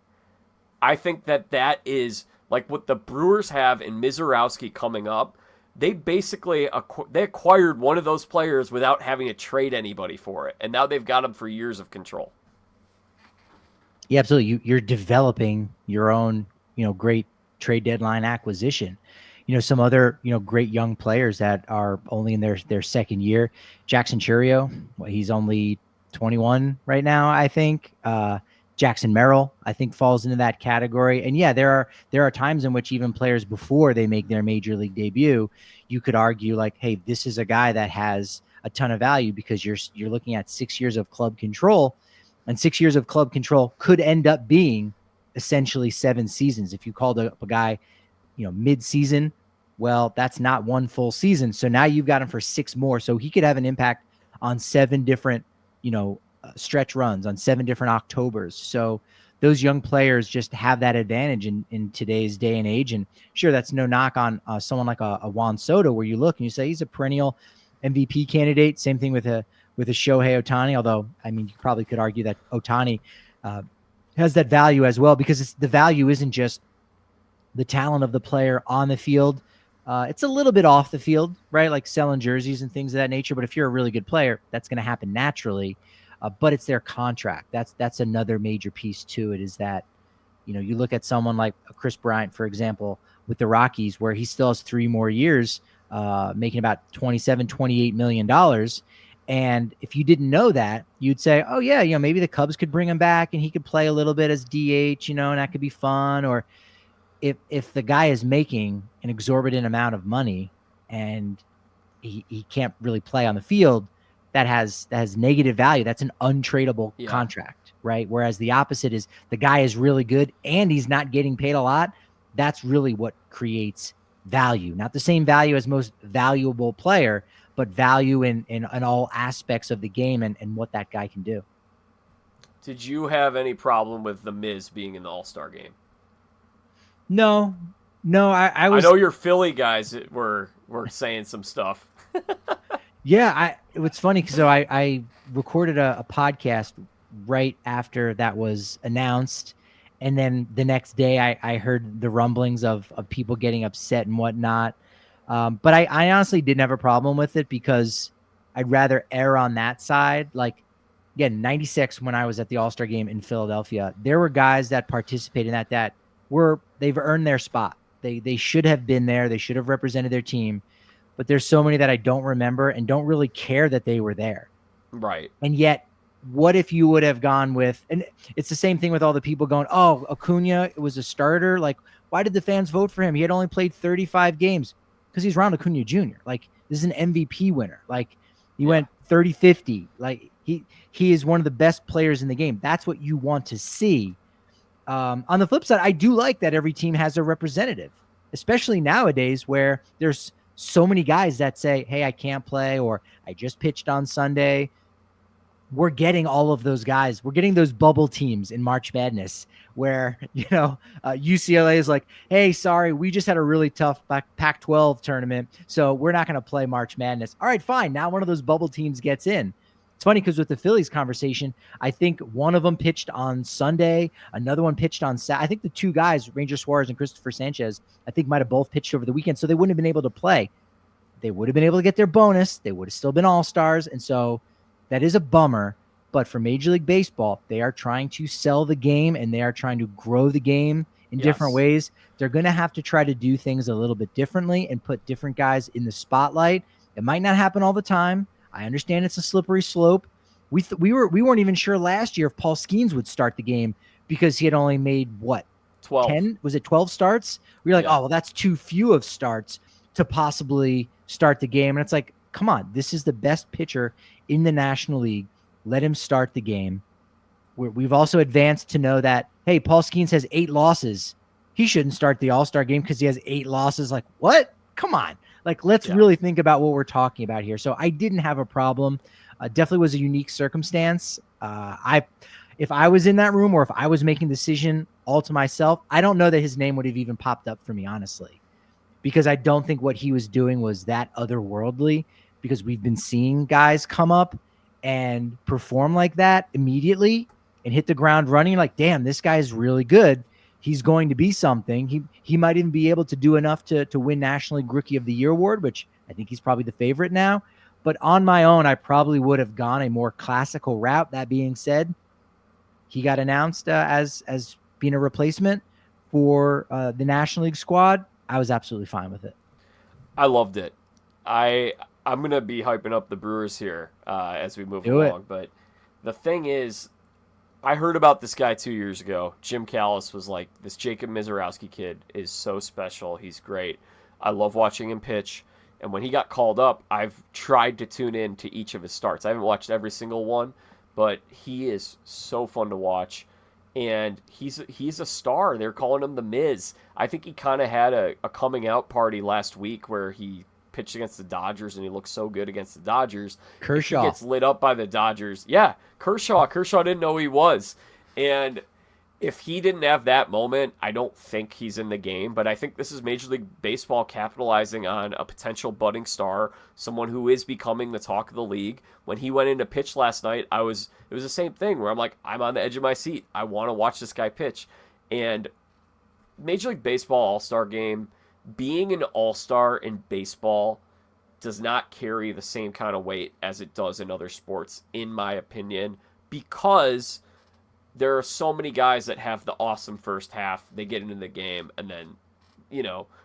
I think that is like what the Brewers have in Misiorowski coming up. They basically acquired one of those players without having to trade anybody for it, and now they've got him for years of control. Yeah, absolutely. You're developing your own, great trade deadline acquisition. Some other, great young players that are only in their second year. Jackson Churio, he's only 21 right now, I think. Jackson Merrill, I think, falls into that category. And yeah, there are times in which even players before they make their major league debut, you could argue like, hey, this is a guy that has a ton of value because you're looking at 6 years of club control, and 6 years of club control could end up being essentially 7 seasons. If you called up a guy, mid-season, well, that's not one full season. So now you've got him for 6 more. So he could have an impact on 7 different, stretch runs, on 7 different Octobers. So those young players just have that advantage in today's day and age. And sure, that's no knock on someone like a Juan Soto, where you look and you say he's a perennial MVP candidate. Same thing with a Shohei Ohtani, although, I mean, you probably could argue that Ohtani has that value as well, because the value isn't just the talent of the player on the field. It's a little bit off the field, right? Like selling jerseys and things of that nature. But if you're a really good player, that's going to happen naturally. But it's their contract. That's another major piece to it, is that, you look at someone like Chris Bryant, for example, with the Rockies, where he still has 3 more years, making about $28 million. And if you didn't know that, you'd say, oh yeah, maybe the Cubs could bring him back and he could play a little bit as DH, and that could be fun. Or if the guy is making an exorbitant amount of money and he can't really play on the field, that has negative value. That's an untradeable contract, right? Whereas the opposite is the guy is really good and he's not getting paid a lot. That's really what creates value. Not the same value as most valuable player, but value in all aspects of the game and what that guy can do. Did you have any problem with the Miz being in the All-Star game? No, I was. I know your Philly guys were saying some stuff. Yeah, it's funny because I recorded a podcast right after that was announced, and then the next day I heard the rumblings of people getting upset and whatnot. But I honestly didn't have a problem with it, because I'd rather err on that side. Like, again, 96, when I was at the All-Star game in Philadelphia, there were guys that participated in that they've earned their spot. They should have been there. They should have represented their team. But there's so many that I don't remember and don't really care that they were there. Right. And yet, what if you would have gone with, and it's the same thing with all the people going, oh, Acuna was a starter. Like, why did the fans vote for him? He had only played 35 games. Because he's Ronald Acuna Jr. Like, this is an MVP winner. Like, he went 30-50. Like, he is one of the best players in the game. That's what you want to see. On the flip side, I do like that every team has a representative, especially nowadays where there's so many guys that say, hey, I can't play, or I just pitched on Sunday. We're getting all of those guys. We're getting those bubble teams in March Madness where, UCLA is like, hey, sorry, we just had a really tough Pac-12 tournament, so we're not going to play March Madness. All right, fine. Now one of those bubble teams gets in. It's funny because with the Phillies conversation, I think one of them pitched on Sunday. Another one pitched on Saturday. I think the two guys, Ranger Suarez and Christopher Sanchez, I think might have both pitched over the weekend, so they wouldn't have been able to play. They would have been able to get their bonus. They would have still been all-stars, and so that is a bummer. But for Major League Baseball, they are trying to sell the game and they are trying to grow the game in different ways. They're going to have to try to do things a little bit differently and put different guys in the spotlight. It might not happen all the time. I understand it's a slippery slope. We weren't even sure last year if Paul Skeens would start the game because he had only made 12. 10? Was it 12 starts? We were like, oh, well, that's too few of starts to possibly start the game. And it's like, come on, this is the best pitcher in the National League. Let him start the game. We've also advanced to know that, hey, Paul Skeens has 8 losses. He shouldn't start the All-Star game because he has 8 losses. Like, what? Come on. Like, let's really think about what we're talking about here. So I didn't have a problem. Definitely was a unique circumstance. If I was in that room or if I was making the decision all to myself, I don't know that his name would have even popped up for me, honestly, because I don't think what he was doing was that otherworldly, because we've been seeing guys come up and perform like that immediately and hit the ground running. Like, damn, this guy is really good. He's going to be something. He might even be able to do enough to win National League Rookie of the Year award, which I think he's probably the favorite now. But on my own, I probably would have gone a more classical route. That being said, he got announced as being a replacement for the National League squad. I was absolutely fine with it. I loved it. I'm going to be hyping up the Brewers here as we move along. But the thing is, I heard about this guy 2 years ago. Jim Callis was like, this Jacob Misiorowski kid is so special. He's great. I love watching him pitch. And when he got called up, I've tried to tune in to each of his starts. I haven't watched every single one, but he is so fun to watch. And he's a star. They're calling him the Miz. I think he kind of had a coming out party last week where he pitched against the Dodgers and he looked so good against the Dodgers. Kershaw he gets lit up by the Dodgers. Yeah, Kershaw didn't know who he was. And if he didn't have that moment, I don't think he's in the game. But I think this is Major League Baseball capitalizing on a potential budding star, someone who is becoming the talk of the league. When he went into pitch last night, it was the same thing where I'm like, I'm on the edge of my seat. I want to watch this guy pitch. And Major League Baseball All-Star Game, being an all-star in baseball does not carry the same kind of weight as it does in other sports, in my opinion, because there are so many guys that have the awesome first half. They get into the game, and then,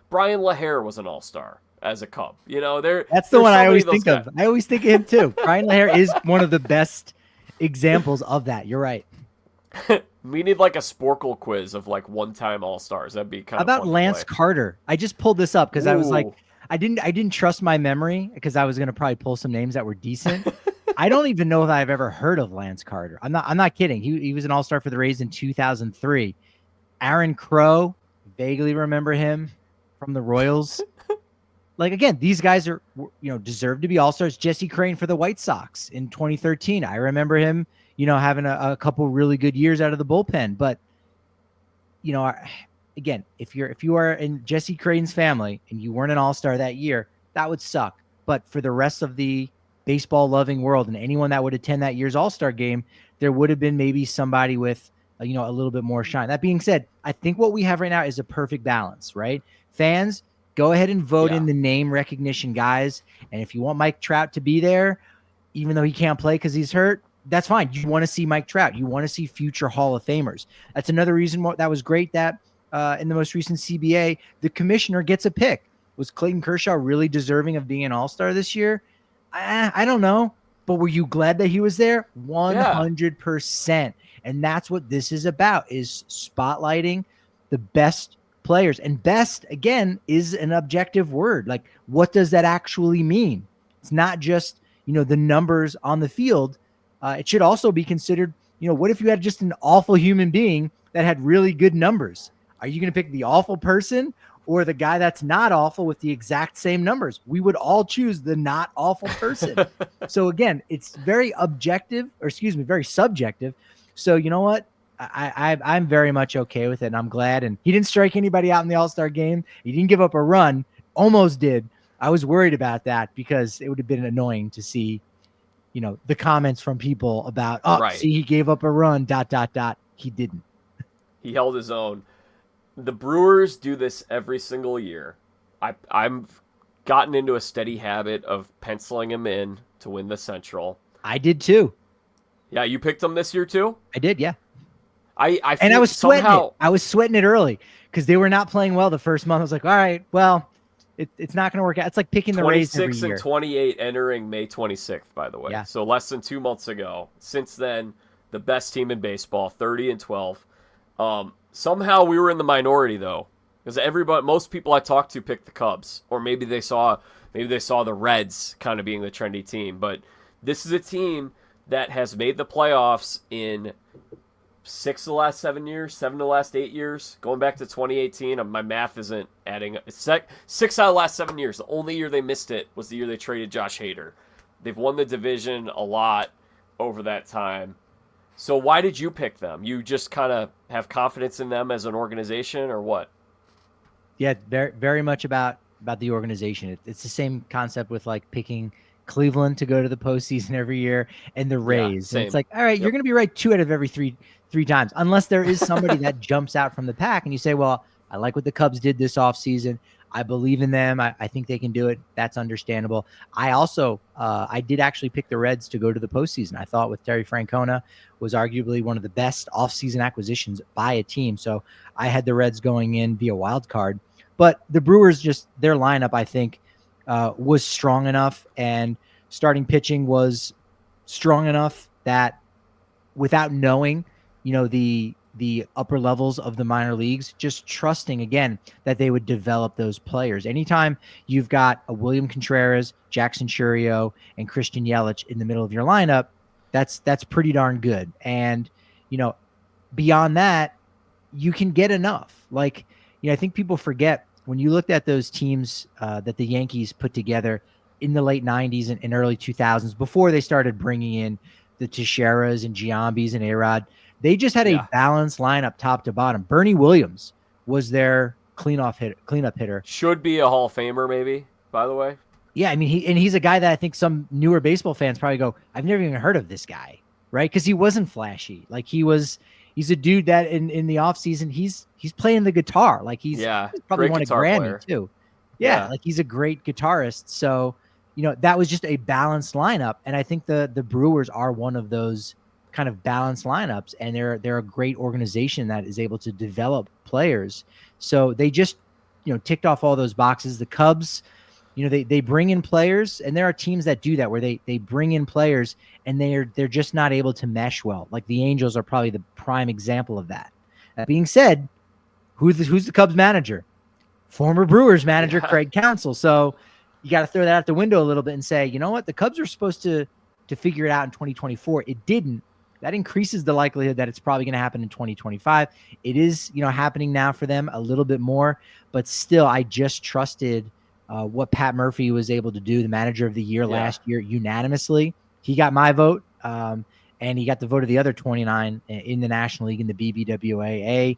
Brian LaHair was an all-star as a Cub. That's the one I always think of. I always think of him too. Brian LaHair is one of the best examples of that. You're right. We need like a Sporkle quiz of like one-time all-stars. That'd be kind of fun. How about Lance to play. Carter? I just pulled this up because I was like, I didn't trust my memory because I was going to probably pull some names that were decent. I don't even know if I've ever heard of Lance Carter. I'm not kidding. He was an all-star for the Rays in 2003. Aaron Crow, vaguely remember him from the Royals. Like, again, these guys are, deserve to be all-stars. Jesse Crane for the White Sox in 2013. I remember him, having a couple really good years out of the bullpen. But, again, if you are in Jesse Crane's family and you weren't an all-star that year, that would suck. But for the rest of the baseball-loving world and anyone that would attend that year's All-Star game, there would have been maybe somebody with, a little bit more shine. That being said, I think what we have right now is a perfect balance, right? Fans, go ahead and vote in the name recognition guys. And if you want Mike Trout to be there, even though he can't play because he's hurt, that's fine. You want to see Mike Trout. You want to see future Hall of Famers. That's another reason that was great that in the most recent CBA, the commissioner gets a pick. Was Clayton Kershaw really deserving of being an all-star this year? I don't know. But were you glad that he was there? 100%. And that's what this is about, is spotlighting the best players. And best, again, is an objective word. Like, what does that actually mean? It's not just, the numbers on the field. It should also be considered, what if you had just an awful human being that had really good numbers. Are you going to pick the awful person or the guy that's not awful with the exact same numbers? We would all choose the not awful person. So again, it's very very subjective. So you know what? I'm very much okay with it, and I'm glad. And he didn't strike anybody out in the All-Star game. He didn't give up a run. Almost did. I was worried about that because it would have been annoying to see, the comments from people about, Right. see, he gave up a run, ... He didn't. He held his own. The Brewers do this every single year. I'm gotten into a steady habit of penciling him in to win the Central. I did too. Yeah, you picked him this year too? I did, yeah. I and I was sweating somehow... it. I was sweating it early because they were not playing well the first month. I was like, all right, well, it's not going to work out. It's like picking the Rays every year. 26 and 28 entering May 26th, by the way. Yeah. So less than 2 months ago. Since then, the best team in baseball, 30 and 12. Somehow we were in the minority though, because most people I talked to picked the Cubs, or maybe they saw the Reds kind of being the trendy team. But this is a team that has made the playoffs in 6 of the last 7 years, 7 of the last 8 years, going back to 2018. My math isn't adding up. 6 out of the last 7 years. The only year they missed it was the year they traded Josh Hader. They've won the division a lot over that time. So why did you pick them? You just kind of have confidence in them as an organization, or what? Yeah, very, very much about the organization. It's the same concept with like picking Cleveland to go to the postseason every year and the Rays. And it's like, all right, you're going to be right 2 out of every three times, unless there is somebody that jumps out from the pack and you say, well, I like what the Cubs did this offseason. I believe in them. I think they can do it. That's understandable. I also, I did actually pick the Reds to go to the postseason. I thought with Terry Francona was arguably one of the best offseason acquisitions by a team. So I had the Reds going in via wild card. But the Brewers, just their lineup, I think, was strong enough, and starting pitching was strong enough that without knowing, the upper levels of the minor leagues, just trusting again that they would develop those players. Anytime you've got a William Contreras, Jackson Churio, and Christian Yelich in the middle of your lineup, that's pretty darn good. And beyond that, you can get enough. Like, I think people forget when you looked at those teams that the Yankees put together in the late 90s and early 2000s, before they started bringing in the Teixeiras and Giambis and A-Rod, they just had a balanced lineup top to bottom. Bernie Williams was their cleanup hitter. Should be a Hall of Famer, maybe, by the way. Yeah, I mean, he's a guy that I think some newer baseball fans probably go, I've never even heard of this guy, right? Because he wasn't flashy. Like he's a dude that in the offseason, he's playing the guitar. Like he's probably won a Grammy player too. Yeah, like he's a great guitarist. So, that was just a balanced lineup. And I think the Brewers are one of those kind of balanced lineups, and they're a great organization that is able to develop players. So they just, ticked off all those boxes. The Cubs, they bring in players, and there are teams that do that where they bring in players and they're just not able to mesh well. Like the Angels are probably the prime example of that. That being said, who's the Cubs manager? Former Brewers manager Craig Counsell. So you got to throw that out the window a little bit and say, you know what, the Cubs are supposed to figure it out in 2024. It didn't. That increases the likelihood that it's probably going to happen in 2025. It is, happening now for them a little bit more, but still, I just trusted what Pat Murphy was able to do, the manager of the year last year, unanimously. He got my vote, and he got the vote of the other 29 in the National League in the BBWAA.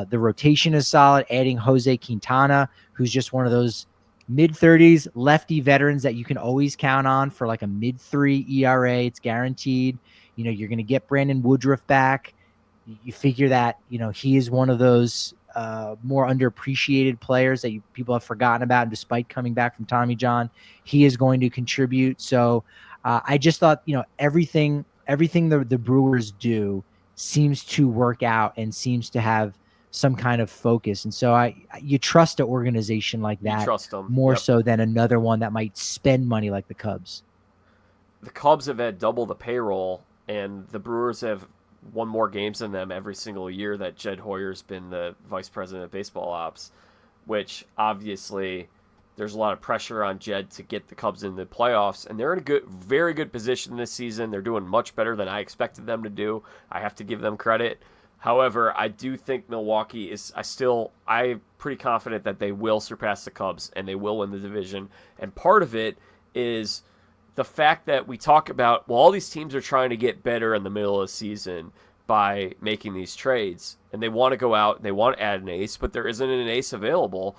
The rotation is solid, adding Jose Quintana, who's just one of those mid-30s lefty veterans that you can always count on for like a mid-3 ERA. It's guaranteed. You're going to get Brandon Woodruff back. You figure that, he is one of those more underappreciated players that people have forgotten about. And despite coming back from Tommy John, he is going to contribute. So I just thought, everything the Brewers do seems to work out and seems to have some kind of focus. And so you trust an organization like that more so than another one that might spend money like the Cubs. The Cubs have had double the payroll, and the Brewers have won more games than them every single year that Jed Hoyer's been the vice president of baseball ops, which obviously there's a lot of pressure on Jed to get the Cubs in the playoffs, and they're in a very good position this season. They're doing much better than I expected them to do. I have to give them credit. However, I do think Milwaukee is. I'm pretty confident that they will surpass the Cubs and they will win the division. And part of it is the fact that we talk about, well, all these teams are trying to get better in the middle of the season by making these trades, and they want to go out and they want to add an ace, but there isn't an ace available.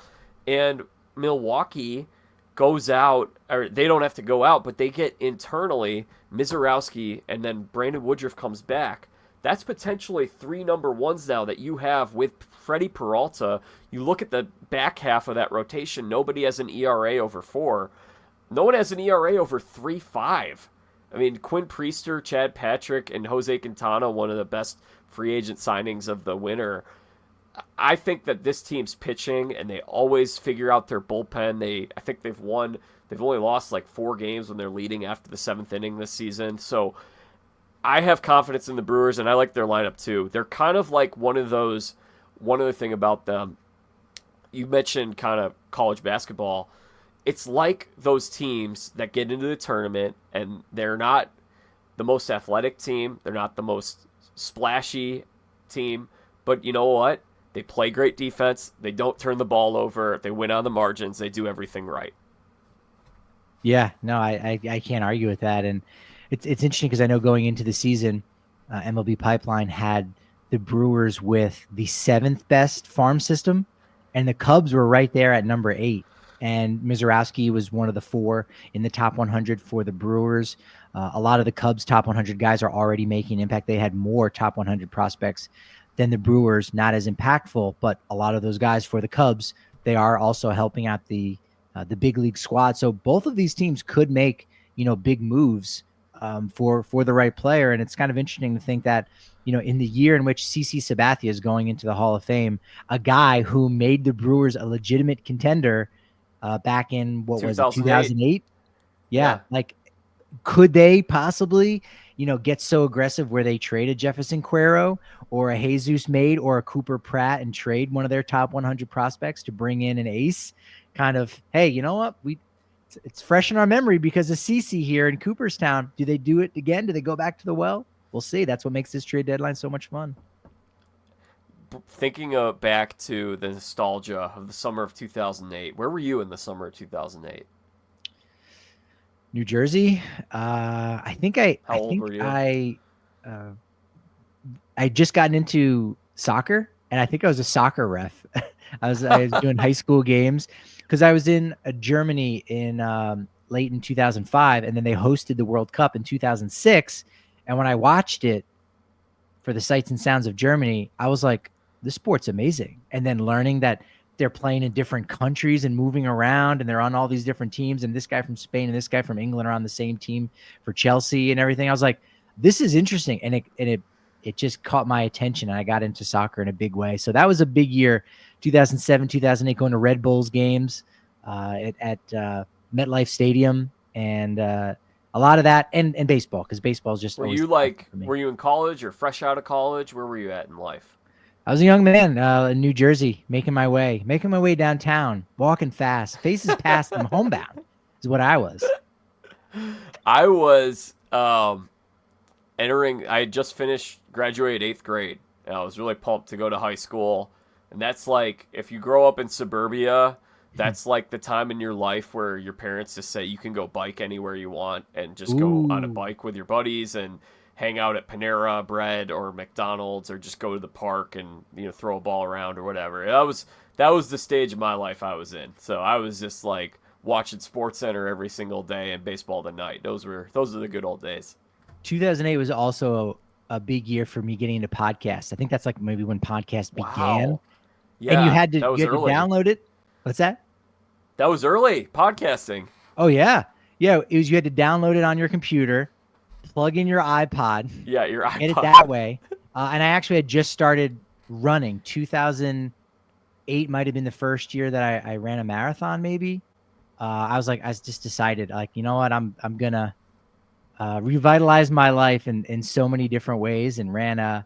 And Milwaukee goes out, or they don't have to go out, but they get internally Misiorowski, and then Brandon Woodruff comes back. That's potentially 3 number ones now that you have with Freddie Peralta. You look at the back half of that rotation, nobody has an ERA over 4. No one has an ERA over 3.5. I mean, Quinn Priester, Chad Patrick, and Jose Quintana, one of the best free agent signings of the winter. I think that this team's pitching, and they always figure out their bullpen. I think they've only lost like 4 games when they're leading after the 7th inning this season. So I have confidence in the Brewers, and I like their lineup too. They're kind of like one other thing about them, you mentioned kind of college basketball. It's like those teams that get into the tournament, and they're not the most athletic team. They're not the most splashy team. But you know what? They play great defense. They don't turn the ball over. They win on the margins. They do everything right. Yeah, no, I can't argue with that. And it's interesting because I know going into the season, MLB Pipeline had the Brewers with the 7th best farm system, and the Cubs were right there at number 8. And Misiorowski was one of the 4 in the top 100 for the Brewers. A lot of the Cubs' top 100 guys are already making impact. They had more top 100 prospects than the Brewers, not as impactful, but a lot of those guys for the Cubs, they are also helping out the big league squad. So both of these teams could make, big moves for the right player. And it's kind of interesting to think that, in the year in which CC Sabathia is going into the Hall of Fame, a guy who made the Brewers a legitimate contender back in, what was it, 2008? Yeah. Like, could they possibly, get so aggressive where they trade a Jefferson Cuero or a Jesus Made or a Cooper Pratt and trade one of their top 100 prospects to bring in an ace? Kind of, hey, you know what? It's fresh in our memory because of CC here in Cooperstown. Do they do it again? Do they go back to the well? We'll see. That's what makes this trade deadline so much fun. Thinking back to the nostalgia of the summer of 2008, where were you in the summer of 2008? New Jersey. I think How old were you? I just gotten into soccer, and I think I was a soccer ref. I was doing high school games because I was in Germany in late in 2005, and then they hosted the World Cup in 2006. And when I watched it for the sights and sounds of Germany, I was like, this sport's amazing. And then learning that they're playing in different countries and moving around, and they're on all these different teams, and this guy from Spain and this guy from England are on the same team for Chelsea and everything. I was like, this is interesting. And it just caught my attention, and I got into soccer in a big way. So that was a big year, 2007, 2008, going to Red Bulls games at MetLife Stadium, and a lot of that, and baseball, because baseball is just were you in college or fresh out of college? Where were you at in life? I was a young man in New Jersey, making my way downtown, walking fast, faces past them, homebound is what I was. I was I had just graduated 8th grade, and I was really pumped to go to high school. And that's like, if you grow up in suburbia, that's like the time in your life where your parents just say you can go bike anywhere you want and just go on a bike with your buddies and hang out at Panera Bread or McDonald's, or just go to the park and throw a ball around or whatever. That was the stage of my life I was in. So I was just like watching SportsCenter every single day and baseball tonight. Those are the good old days. 2008 was also a big year for me getting into podcasts. I think that's like maybe when podcasts began. Wow. Yeah, and you had to download it. What's that? That was early podcasting. Oh yeah. Yeah, you had to download it on your computer, plug in your iPod. Yeah, your iPod. Get it that way. And I actually had just started running. 2008 might have been the first year that I ran a marathon, maybe. I just decided, like, you know what, I'm gonna revitalize my life in so many different ways, and ran a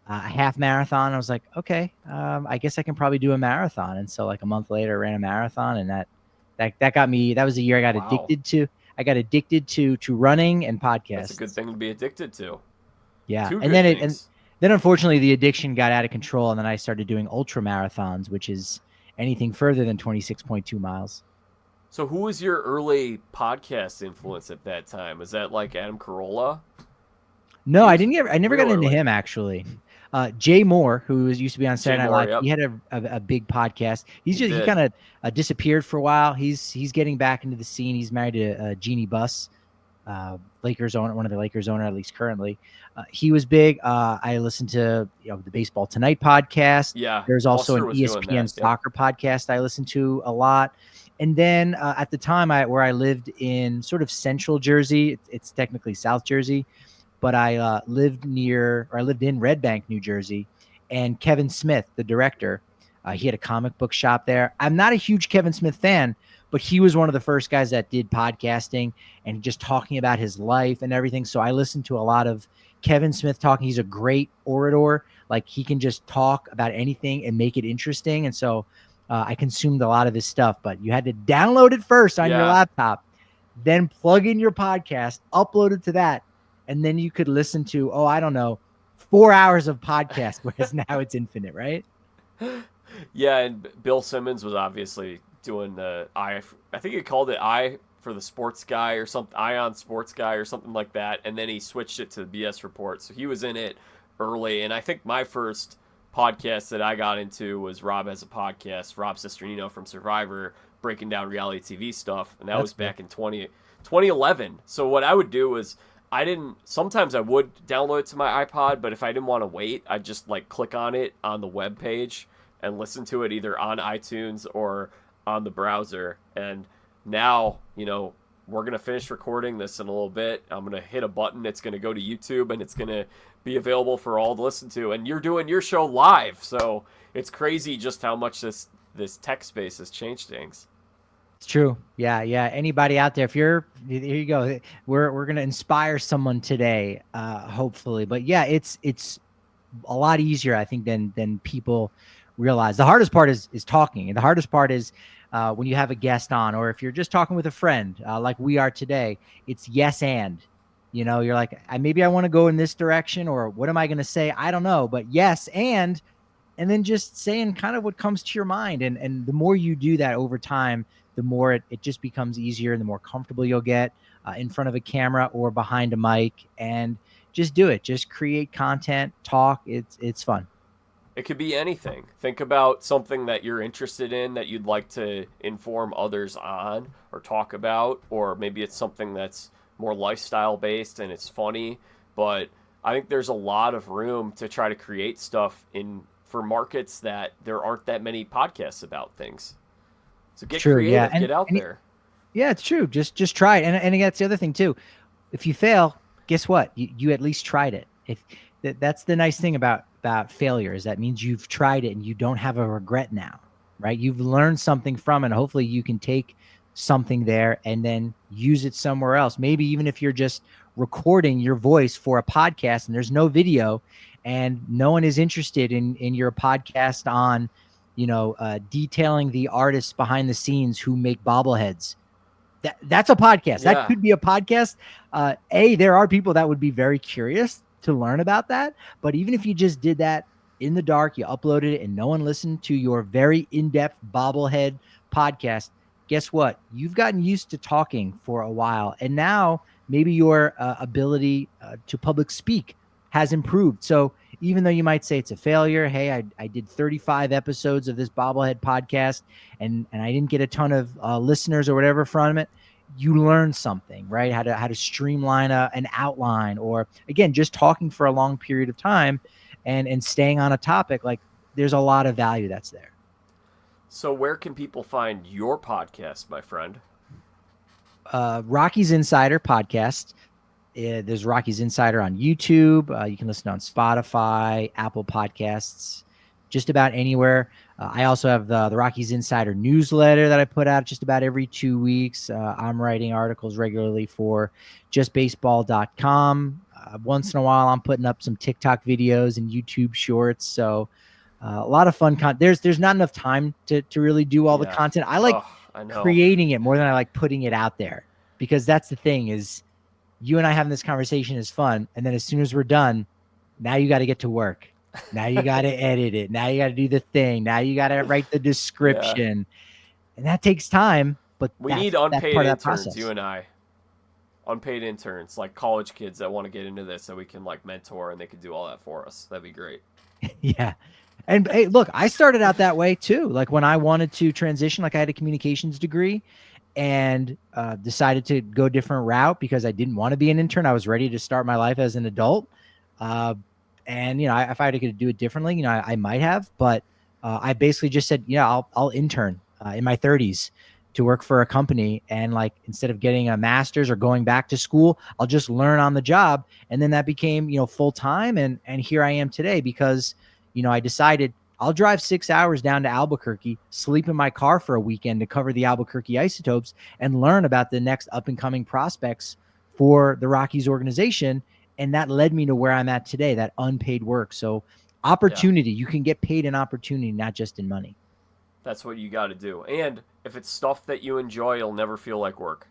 half marathon. I was like, okay, I guess I can probably do a marathon. And so like a month later, I ran a marathon, and that got me. That was the year I got addicted to. I got addicted to running and podcasts. That's a good thing to be addicted to. Yeah, and then Then unfortunately the addiction got out of control, and then I started doing ultra marathons, which is anything further than 26.2 miles. So who was your early podcast influence at that time? Was that like Adam Carolla? No, He I was didn't get. I never got real into early. him actually. Jay Moore, who used to be on Jay Saturday Night Moore, Live, yep, he had a big podcast. he He did. kind of disappeared for a while. He's getting back into the scene. He's married to Jeannie Buss, Lakers owner, one of the Lakers owner, at least currently. He was big. I listened to the Baseball Tonight podcast. Yeah, There's also Buster an was doing ESPN that. Yep. soccer podcast I listened to a lot. And then at the time, where I lived in sort of central Jersey, it's technically South Jersey, but I lived in Red Bank, New Jersey, and Kevin Smith, the director, he had a comic book shop there. I'm not a huge Kevin Smith fan, but he was one of the first guys that did podcasting and just talking about his life and everything. So I listened to a lot of Kevin Smith talking. He's a great orator. Like, he can just talk about anything and make it interesting. And so I consumed a lot of his stuff, but you had to download it first on your Yeah, laptop, then plug in your podcast, upload it to that, and then you could listen to, I don't know, 4 hours of podcast, whereas now it's infinite, right? yeah, and Bill Simmons was obviously doing the I think he called it I for the sports guy or something, Ion Sports Guy or something like that, and then he switched it to the BS Report. So he was in it early, and I think my first podcast that I got into was Rob Has a Podcast, Rob Cesternino from Survivor, breaking down reality TV stuff, and that That's was cool. back in 2011. So what I would do was sometimes I would download it to my iPod, but if I didn't want to wait, I'd just like click on it on the web page and listen to it either on iTunes or on the browser. And now, we're going to finish recording this in a little bit. I'm going to hit a button. It's going to go to YouTube and it's going to be available for all to listen to. And you're doing your show live. So it's crazy just how much this tech space has changed things. It's true. Yeah. Anybody out there, here you go. We're gonna inspire someone today, hopefully. But yeah, it's a lot easier, I think, than people realize. The hardest part is talking, and the hardest part is when you have a guest on, or if you're just talking with a friend, like we are today. It's yes and. You're like, maybe I want to go in this direction, or what am I going to say? I don't know, but yes and then just saying kind of what comes to your mind, and the more you do that over time, the more it just becomes easier, and the more comfortable you'll get in front of a camera or behind a mic, and just do it. Just create content, talk. It's fun. It could be anything. Think about something that you're interested in that you'd like to inform others on or talk about, or maybe it's something that's more lifestyle based and it's funny. But I think there's a lot of room to try to create stuff for markets that there aren't that many podcasts about things. So get True. Yeah. creative, get out there. Yeah, it's true. Just try it. And that's the other thing too. If you fail, guess what? You at least tried it. That's the nice thing about failure, is that means you've tried it and you don't have a regret now, right? You've learned something from it. Hopefully you can take something there and then use it somewhere else. Maybe even if you're just recording your voice for a podcast and there's no video and no one is interested in your podcast on, detailing the artists behind the scenes who make bobbleheads. That's a podcast. Yeah. That could be a podcast. There are people that would be very curious to learn about that. But even if you just did that in the dark, you uploaded it and no one listened to your very in-depth bobblehead podcast, guess what? You've gotten used to talking for a while. And now maybe your ability to public speak has improved. So even though you might say it's a failure, hey, I did 35 episodes of this bobblehead podcast and I didn't get a ton of listeners or whatever from it, you learn something, right? How to streamline an outline, or again, just talking for a long period of time and staying on a topic. Like, there's a lot of value that's there. So where can people find your podcast, my friend? Rocky's Insider podcast. There's Rocky's Insider on YouTube. You can listen on Spotify, Apple Podcasts, just about anywhere. I also have the Rocky's Insider newsletter that I put out just about every 2 weeks. I'm writing articles regularly for justbaseball.com. Once in a while, I'm putting up some TikTok videos and YouTube shorts. So a lot of fun content. There's not enough time to really do all the content. I like creating it more than I like putting it out there, because that's the thing is, you and I having this conversation is fun. And then as soon as we're done, Now you got to get to work. Now you got to edit it. Now you got to do the thing. Now you got to write the Yeah. description. And that takes time, but We that's need unpaid part of that interns, you process. and I. Unpaid interns, like college kids that want to get into this, that we can like mentor and they can do all that for us. That'd be great. Yeah. And hey, look, I started out that way too. Like when I wanted to transition, like I had a communications degree and decided to go a different route because I didn't want to be an intern. I was ready to start my life as an adult. And if I had to do it differently, I might have, but I basically just said, I'll intern in my 30s to work for a company. And like, instead of getting a master's or going back to school, I'll just learn on the job. And then that became, full time. And here I am today because, I decided I'll drive 6 hours down to Albuquerque, sleep in my car for a weekend to cover the Albuquerque Isotopes and learn about the next up and coming prospects for the Rockies organization. And that led me to where I'm at today, that unpaid work. So opportunity, you can get paid in opportunity, not just in money. That's what you got to do. And if it's stuff that you enjoy, you'll never feel like work.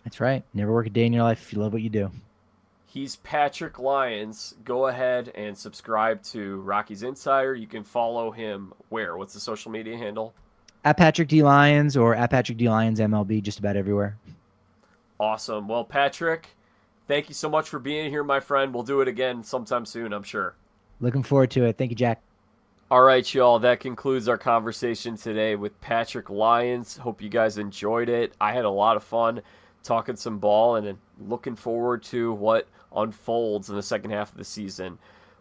That's right. Never work a day in your life if you love what you do. He's Patrick Lyons. Go ahead and subscribe to Rockies Insider. You can follow him where? What's the social media handle? At Patrick D. Lyons or at Patrick D. Lyons MLB, just about everywhere. Awesome. Well, Patrick, thank you so much for being here, my friend. We'll do it again sometime soon, I'm sure. Looking forward to it. Thank you, Jack. All right, y'all. That concludes our conversation today with Patrick Lyons. Hope you guys enjoyed it. I had a lot of fun talking some ball and looking forward to what unfolds in the second half of the season.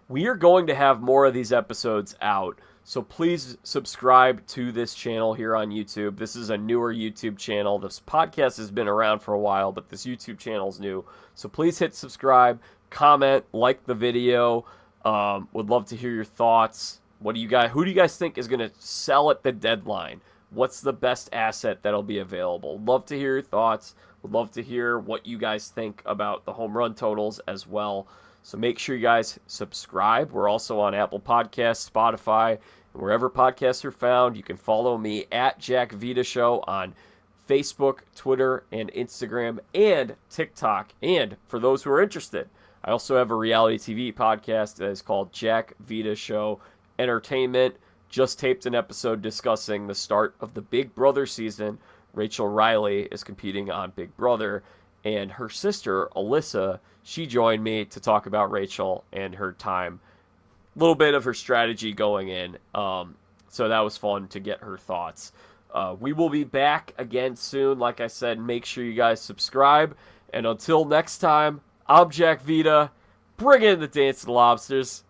We are going to have more of these episodes out, so please subscribe to this channel here on YouTube. This is a newer YouTube channel. This podcast has been around for a while, but this YouTube channel is new. So please hit subscribe, comment, like the video. Would love to hear your thoughts. Who do you guys think is going to sell at the deadline? What's the best asset that'll be available? Love to hear your thoughts. Would love to hear what you guys think about the home run totals as well. So make sure you guys subscribe. We're also on Apple Podcasts, Spotify, and wherever podcasts are found. You can follow me at Jack Vita Show on Facebook, Twitter, and Instagram, and TikTok. And for those who are interested, I also have a reality TV podcast that is called Jack Vita Show Entertainment. Just taped an episode discussing the start of the Big Brother season. Rachel Riley is competing on Big Brother, and her sister, Alyssa, she joined me to talk about Rachel and her time, a little bit of her strategy going in. So that was fun to get her thoughts. We will be back again soon. Like I said, make sure you guys subscribe. And until next time, I'm Jack Vita. Bring in the dancing lobsters.